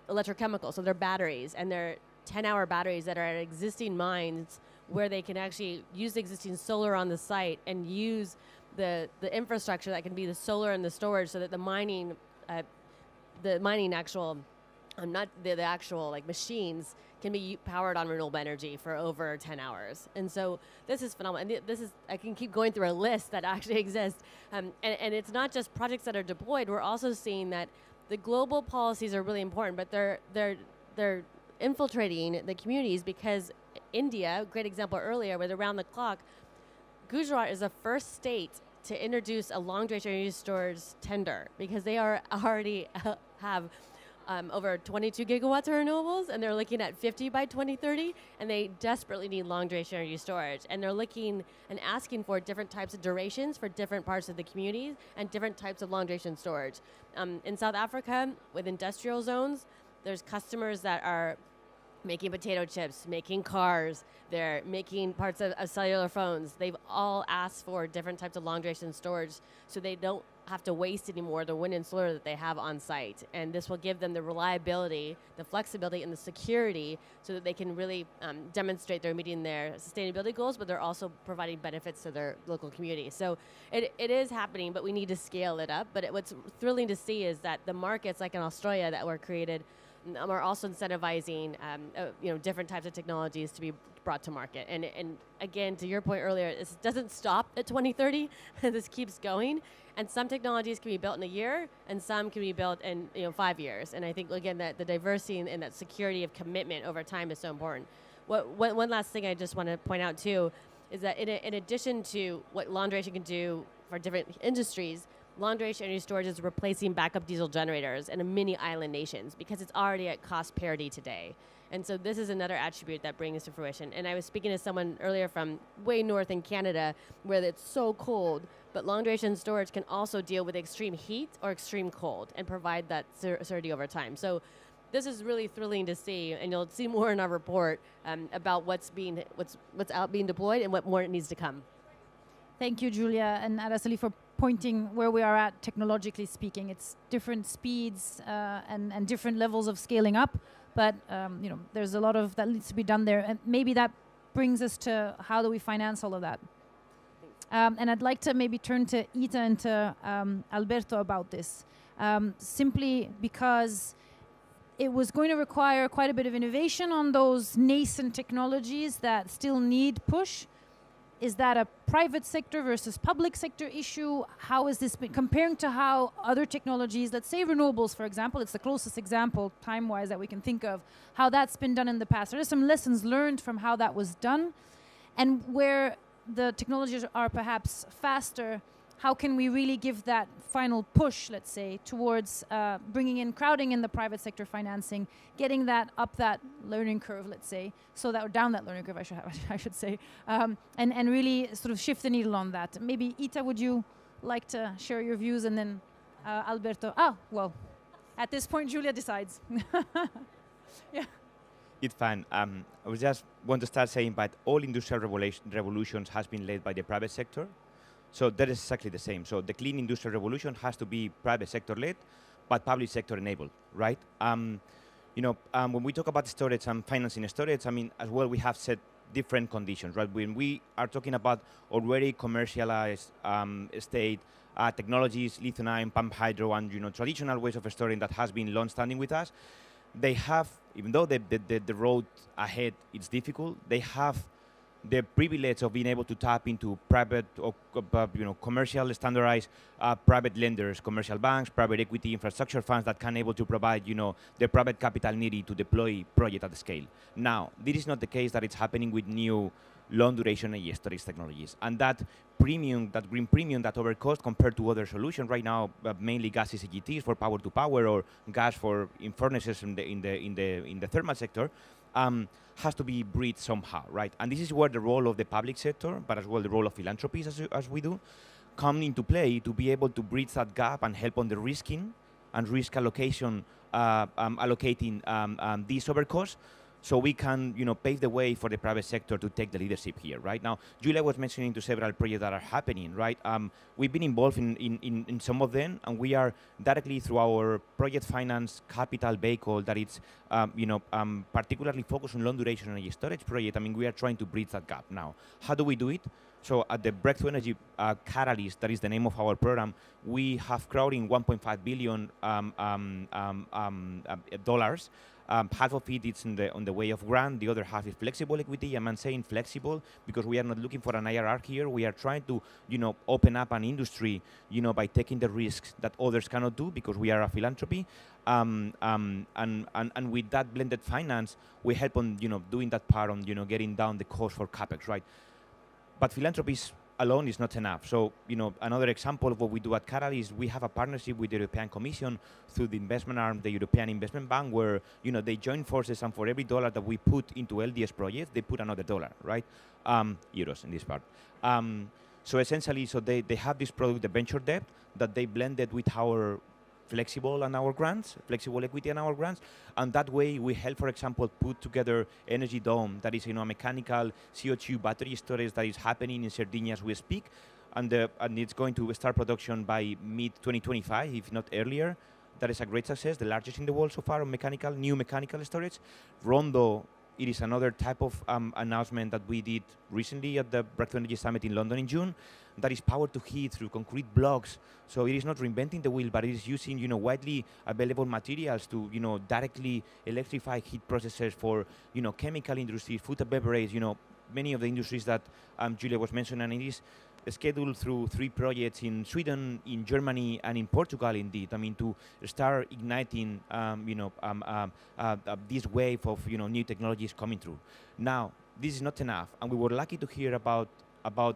electrochemical, so they're batteries, and they're 10-hour batteries that are at existing mines where they can actually use the existing solar on the site and use the infrastructure that can be the solar and the storage so that the mining actual, not the actual like machines can be powered on renewable energy for over 10 hours. And so this is phenomenal. And I can keep going through a list that actually exists. And it's not just projects that are deployed. We're also seeing that the global policies are really important, but they're infiltrating the communities because India, great example earlier with around the clock, Gujarat is the first state to introduce a long-duration energy storage tender because they are already have over 22 gigawatts of renewables, and they're looking at 50 by 2030, and they desperately need long-duration energy storage. And they're looking and asking for different types of durations for different parts of the community and different types of long-duration storage. In South Africa, with industrial zones, there's customers that are making potato chips, making cars, they're making parts of cellular phones. They've all asked for different types of long-duration storage so they don't have to waste anymore the wind and solar that they have on site. And this will give them the reliability, the flexibility, and the security so that they can really demonstrate they're meeting their sustainability goals, but they're also providing benefits to their local community. So it is happening, but we need to scale it up. But what's thrilling to see is that the markets like in Australia that were created are also incentivizing different types of technologies to be brought to market. And again, to your point earlier, this doesn't stop at 2030. This keeps going. And some technologies can be built in a year, and some can be built in 5 years. And I think, again, that the diversity and that security of commitment over time is so important. One last thing I just want to point out, too, is that in addition to what long duration can do for different industries, long-duration energy storage is replacing backup diesel generators in many island nations because it's already at cost parity today. And so this is another attribute that brings to fruition. And I was speaking to someone earlier from way north in Canada where it's so cold, but long-duration storage can also deal with extreme heat or extreme cold and provide that certainty over time. So this is really thrilling to see, and you'll see more in our report about what's being deployed and what more needs to come. Thank you, Julia and Araceli, for pointing where we are at technologically speaking. It's different speeds and different levels of scaling up, but there's a lot of that needs to be done there, and maybe that brings us to how do we finance all of that. And I'd like to maybe turn to Ita and to Alberto about this, simply because it was going to require quite a bit of innovation on those nascent technologies that still need push. Is that a private sector versus public sector issue? How is this been comparing to how other technologies, let's say renewables, for example, it's the closest example time-wise that we can think of, how that's been done in the past. There are some lessons learned from how that was done, and where the technologies are perhaps faster, how can we really give that final push, let's say, towards crowding in the private sector financing, getting that up that learning curve, let's say, or down that learning curve, I should say, and really sort of shift the needle on that. Maybe Ita, would you like to share your views, and then Alberto? Well, at this point, Julia decides. Yeah. It's fine. I was just want to start saying that all industrial revolutions has been led by the private sector. So that is exactly the same. So the clean industrial revolution has to be private sector led, but public sector enabled, right? When we talk about storage and financing storage, I mean, as well, we have set different conditions, right? When we are talking about already commercialized state technologies, lithium-ion, pump hydro, and traditional ways of storing that has been long-standing with us, they have, even though the road ahead is difficult, they have the privilege of being able to tap into private or commercial standardized private lenders, commercial banks, private equity infrastructure funds that can able to provide the private capital needed to deploy project at scale. Now, this is not the case that it's happening with new long duration energy storage technologies, and that premium, that green premium, that over cost compared to other solutions right now, mainly gas CCGTs for power to power or gas for in furnaces in the thermal sector. Has to be breathed somehow, right? And this is where the role of the public sector, but as well the role of philanthropies, as we do, come into play to be able to bridge that gap and help on the risking and risk allocation, allocating these over costs, so we can pave the way for the private sector to take the leadership here. Right now, Julia was mentioning to several projects that are happening. Right, we've been involved in some of them, and we are directly through our project finance capital vehicle that it's particularly focused on long duration energy storage project. I mean, we are trying to bridge that gap now. How do we do it? So at the Breakthrough Energy Catalyst, that is the name of our program, we have crowding $1.5 billion dollars. Half of it is on the way of grant. The other half is flexible equity. I'm saying flexible because we are not looking for an IRR here. We are trying to, open up an industry, by taking the risks that others cannot do because we are a philanthropy. And with that blended finance, we help on, doing that part on, getting down the cost for capex, right? But philanthropies alone is not enough. So, another example of what we do at Catalyze, we have a partnership with the European Commission through the investment arm, the European Investment Bank, where, they join forces, and for every dollar that we put into LDS projects, they put another dollar, right? Euros in this part. So essentially, they have this product, the venture debt, that they blended with our flexible equity and our grants, and that way we help, for example, put together Energy Dome, that is a mechanical CO2 battery storage that is happening in Sardinia as we speak, and it's going to start production by mid-2025, if not earlier. That is a great success, the largest in the world so far on new mechanical storage. Rondo, it is another type of announcement that we did recently at the Breakthrough Energy Summit in London in June, that is powered to heat through concrete blocks. So it is not reinventing the wheel, but it is using widely available materials to directly electrify heat processors for chemical industries, food and beverage, many of the industries that Julia was mentioning, and it is scheduled through 3 projects in Sweden, in Germany, and in Portugal. Indeed, I mean, to start igniting this wave of new technologies coming through. Now, this is not enough, and we were lucky to hear about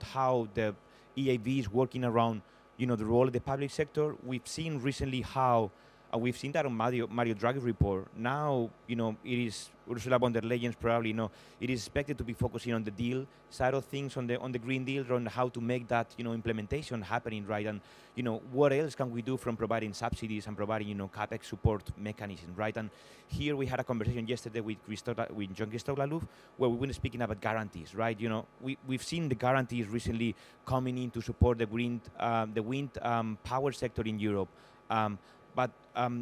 how the EIB is working around the role of the public sector. We've seen recently how we've seen that on Mario Draghi's report. Now, it is Ursula von der Leyen's probably, it is expected to be focusing on the deal side of things, on the Green Deal, on how to make that, implementation happening, right? And, what else can we do from providing subsidies and providing, capex support mechanisms, right? And here we had a conversation yesterday with Jean-Christophe Lalouf, where we were speaking about guarantees, right? We've seen the guarantees recently coming in to support the wind power sector in Europe. But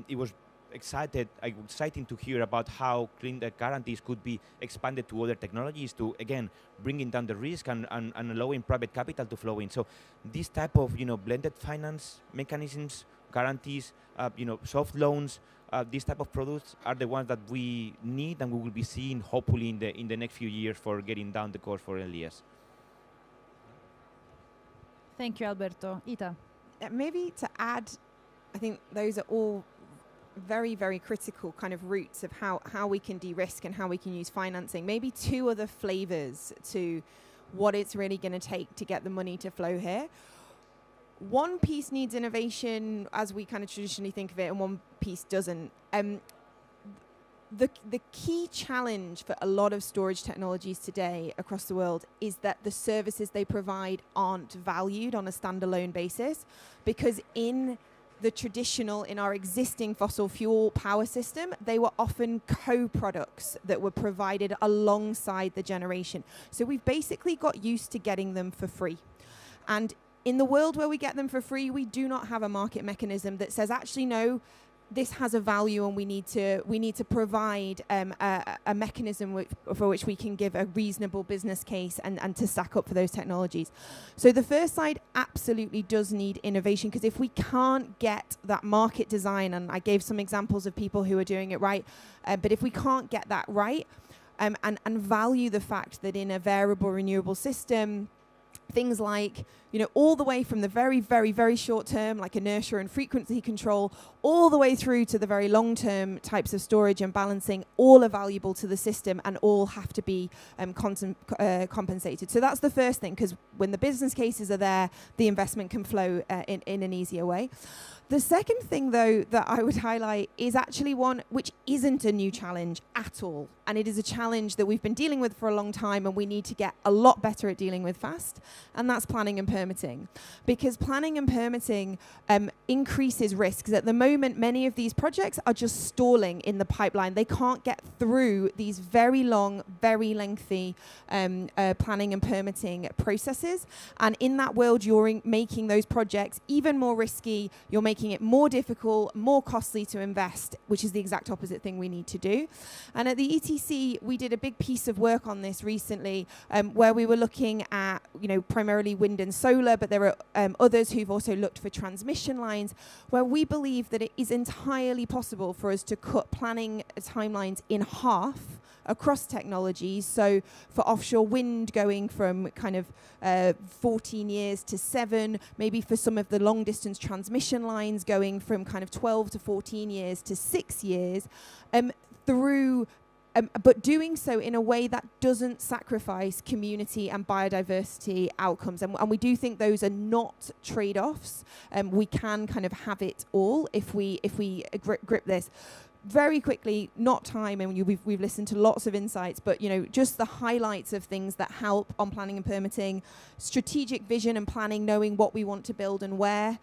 it was exciting to hear about how clean the guarantees could be expanded to other technologies to, again, bringing down the risk and allowing private capital to flow in. So this type of, blended finance mechanisms, guarantees, soft loans, these type of products are the ones that we need and we will be seeing hopefully in the next few years for getting down the cost for LDS. Thank you, Alberto. Ita. Maybe to add, I think those are all very, very critical kind of routes of how we can de-risk and how we can use financing. Maybe 2 other flavors to what it's really going to take to get the money to flow here. One piece needs innovation as we kind of traditionally think of it, and one piece doesn't. The key challenge for a lot of storage technologies today across the world is that the services they provide aren't valued on a standalone basis, because in our existing fossil fuel power system, they were often co-products that were provided alongside the generation. So we've basically got used to getting them for free. And in the world where we get them for free, we do not have a market mechanism that says, actually, no, this has a value, and we need to provide a mechanism for which we can give a reasonable business case and to stack up for those technologies. So the first side absolutely does need innovation, because if we can't get that market design, and I gave some examples of people who are doing it right, but if we can't get that right, and value the fact that in a variable renewable system, things like, all the way from the very, very, very short term, like inertia and frequency control, all the way through to the very long term types of storage and balancing, all are valuable to the system and all have to be compensated. So that's the first thing, because when the business cases are there, the investment can flow in an easier way. The second thing, though, that I would highlight is actually one which isn't a new challenge at all. And it is a challenge that we've been dealing with for a long time, and we need to get a lot better at dealing with fast. And that's planning and permitting. Because planning and permitting increases risks. At the moment, many of these projects are just stalling in the pipeline. They can't get through these very long, very lengthy planning and permitting processes. And in that world, you're making those projects even more risky. You're making it more difficult, more costly to invest, which is the exact opposite thing we need to do. And at the ETC, we did a big piece of work on this recently, where we were looking at, primarily wind and solar, but there are others who've also looked for transmission lines, where we believe that it is entirely possible for us to cut planning timelines in half across technologies. So for offshore wind, going from kind of 14 years to 7, maybe for some of the long distance transmission lines going from kind of 12 to 14 years to 6 years, but doing so in a way that doesn't sacrifice community and biodiversity outcomes. And we do think those are not trade-offs. We can kind of have it all if we grip this. Very quickly, not time, and we've listened to lots of insights, but just the highlights of things that help on planning and permitting: strategic vision and planning, knowing what we want to build and where.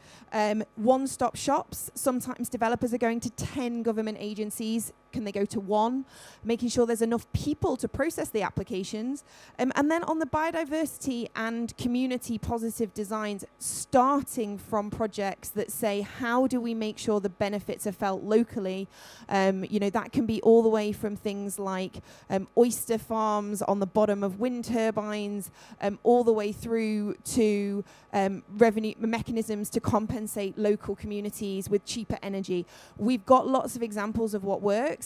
One-stop shops. Sometimes developers are going to 10 government agencies. Can they go to 1? Making sure there's enough people to process the applications. And then on the biodiversity and community positive designs, starting from projects that say, how do we make sure the benefits are felt locally? That can be all the way from things like oyster farms on the bottom of wind turbines, all the way through to revenue mechanisms to compensate local communities with cheaper energy. We've got lots of examples of what works.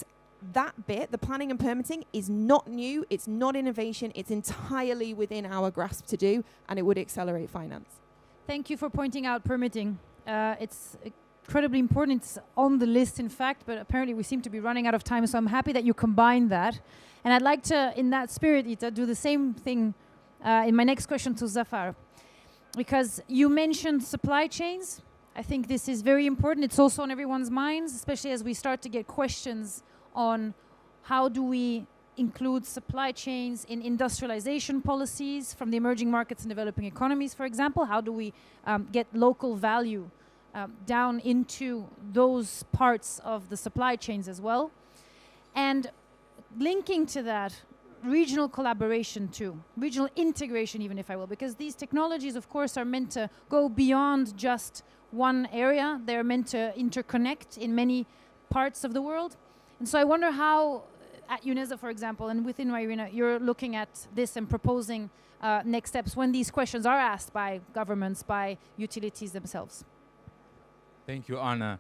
That bit, the planning and permitting, is not new. It's not innovation. It's entirely within our grasp to do, and it would accelerate finance. Thank you for pointing out permitting. It's incredibly important. It's on the list, in fact, but apparently we seem to be running out of time, so I'm happy that you combined that. And I'd like to, in that spirit, Ita, do the same thing in my next question to Zafar. Because you mentioned supply chains. I think this is very important. It's also on everyone's minds, especially as we start to get questions on how do we include supply chains in industrialization policies from the emerging markets and developing economies, for example. How do we get local value down into those parts of the supply chains as well? And linking to that, regional collaboration too, regional integration even, if I will, because these technologies, of course, are meant to go beyond just one area. They're meant to interconnect in many parts of the world. And so I wonder how, at UNESA, for example, and within IRENA, you're looking at this and proposing next steps when these questions are asked by governments, by utilities themselves. Thank you, Anna.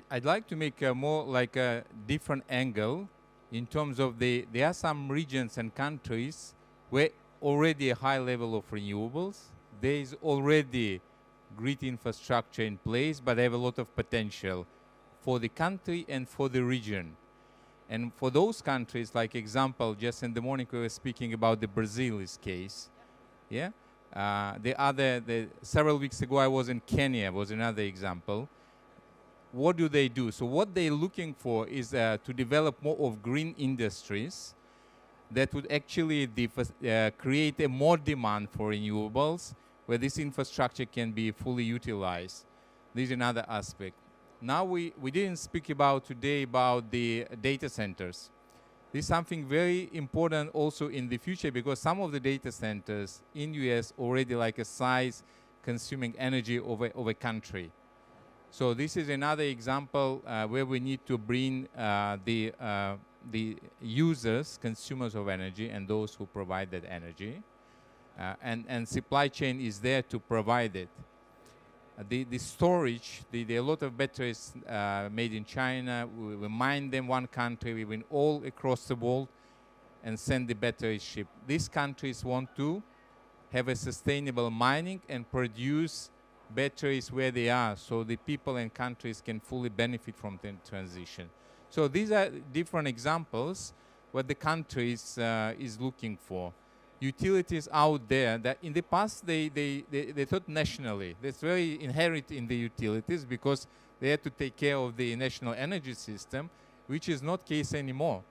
I'd like to make more like a different angle in terms of there are some regions and countries where already a high level of renewables. There is already grid infrastructure in place, but they have a lot of potential for the country and for the region. And for those countries, like example, just in the morning we were speaking about the Brazil's case. Yeah. Several weeks ago I was in Kenya, was another example. What do they do? So what they're looking for is to develop more of green industries that would actually create a more demand for renewables, where this infrastructure can be fully utilized. This is another aspect. Now we didn't speak today about the data centers. This is something very important also in the future, because some of the data centers in US already like a size consuming energy of a country. So this is another example where we need to bring the users, consumers of energy, and those who provide that energy. And supply chain is there to provide it. The storage, a lot of batteries made in China, we mine them one country, we win all across the world and send the battery ship. These countries want to have a sustainable mining and produce batteries where they are, so the people and countries can fully benefit from the transition. So these are different examples what the countries is looking for. Utilities out there that in the past they thought nationally. That's very inherent in the utilities because they had to take care of the national energy system, which is not case anymore.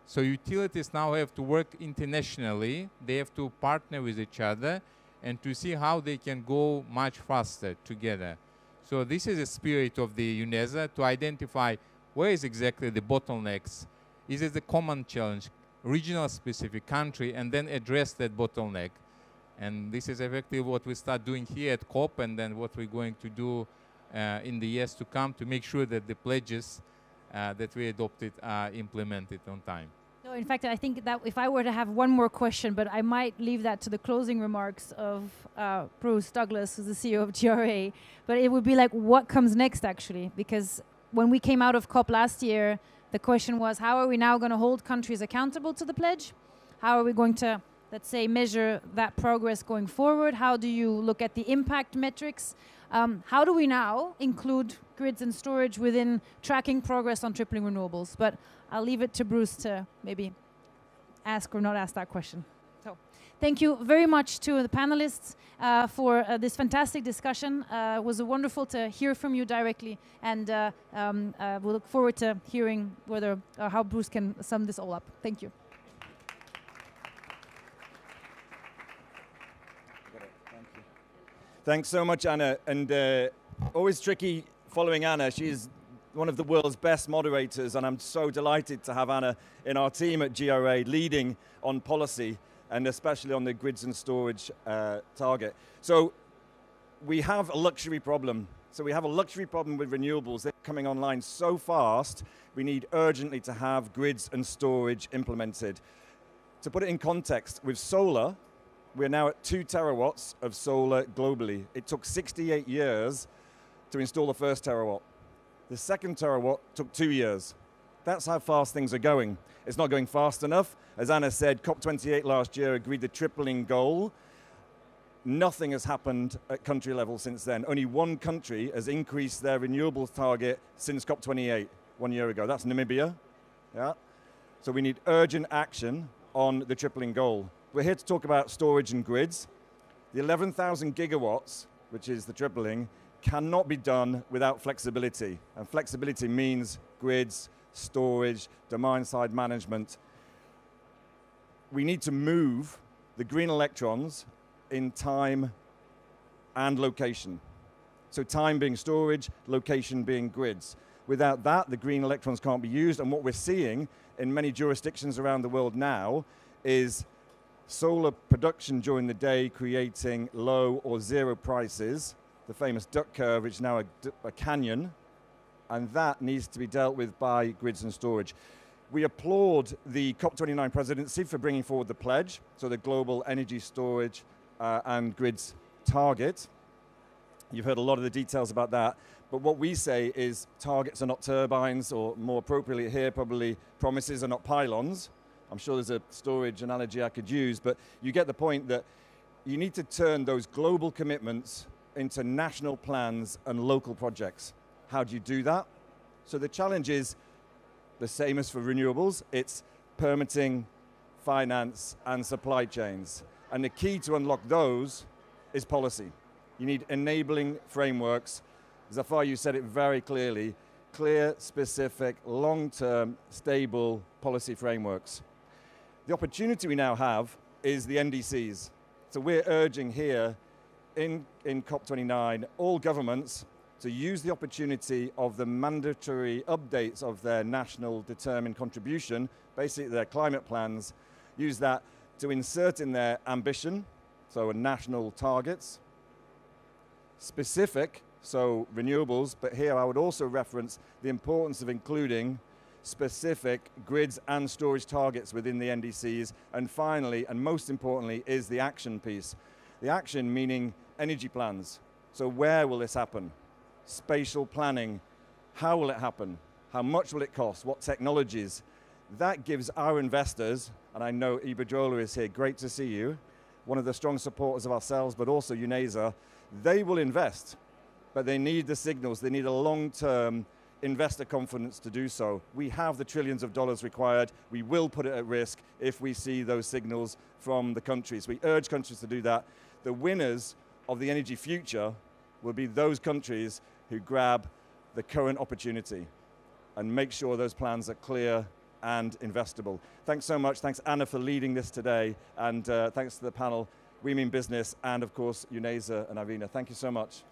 So utilities now have to work internationally. They have to partner with each other and to see how they can go much faster together. So this is the spirit of the UNESA, to identify where is exactly the bottlenecks. Is it the common challenge, regional specific country, and then address that bottleneck. And this is effectively what we start doing here at COP, and then what we're going to do in the years to come to make sure that the pledges that we adopted are implemented on time. No, in fact, I think that if I were to have one more question, but I might leave that to the closing remarks of Bruce Douglas, who's the CEO of GRA, but it would be like, what comes next, actually? Because when we came out of COP last year, the question was, how are we now going to hold countries accountable to the pledge? How are we going to, let's say, measure that progress going forward? How do you look at the impact metrics? How do we now include grids and storage within tracking progress on tripling renewables? But I'll leave it to Bruce to maybe ask or not ask that question. So thank you very much to the panelists for this fantastic discussion. It was wonderful to hear from you directly, and we'll look forward to hearing whether how Bruce can sum this all up. Thank you. Thanks so much, Anna. And always tricky following Anna. She's one of the world's best moderators, and I'm so delighted to have Anna in our team at GRA leading on policy, and especially on the grids and storage target. So we have a luxury problem. So we have a luxury problem with renewables. They're coming online so fast, we need urgently to have grids and storage implemented. To put it in context, with solar, we're now at 2 terawatts of solar globally. It took 68 years to install the first terawatt. The second terawatt took 2 years. That's how fast things are going. It's not going fast enough. As Anna said, COP28 last year agreed the tripling goal. Nothing has happened at country level since then. Only one country has increased their renewables target since COP28 1 year ago. That's Namibia. Yeah. So we need urgent action on the tripling goal. We're here to talk about storage and grids. The 11,000 gigawatts, which is the tripling, cannot be done without flexibility. And flexibility means grids, storage, demand-side management. We need to move the green electrons in time and location. So time being storage, location being grids. Without that, the green electrons can't be used. And what we're seeing in many jurisdictions around the world now is solar production during the day creating low or zero prices, the famous duck curve, which is now a canyon, and that needs to be dealt with by grids and storage. We applaud the COP29 presidency for bringing forward the pledge, so the global energy storage and grids target. You've heard a lot of the details about that, but what we say is targets are not turbines, or more appropriately here, probably promises are not pylons. I'm sure there's a storage analogy I could use, but you get the point that you need to turn those global commitments into national plans and local projects. How do you do that? So the challenge is the same as for renewables. It's permitting, finance, and supply chains. And the key to unlock those is policy. You need enabling frameworks. Zafar, you said it very clearly, clear, specific, long-term, stable policy frameworks. The opportunity we now have is the NDCs. So we're urging here in COP29 all governments to use the opportunity of the mandatory updates of their national determined contribution, basically their climate plans, use that to insert in their ambition, so national targets, specific so renewables, but here I would also reference the importance of including specific grids and storage targets within the NDCs. And finally, and most importantly, is the action piece. The action meaning energy plans. So where will this happen? Spatial planning. How will it happen? How much will it cost? What technologies? That gives our investors, and I know Iberdrola is here, great to see you, one of the strong supporters of ourselves, but also UNESA, they will invest, but they need the signals. They need a long-term investor confidence to do so. We have the trillions of dollars required. We will put it at risk if we see those signals from the countries. We urge countries to do that. The winners of the energy future will be those countries who grab the current opportunity and make sure those plans are clear and investable. Thanks so much. Thanks, Anna, for leading this today. And thanks to the panel, We Mean Business, and of course, UNESA and Irina. Thank you so much.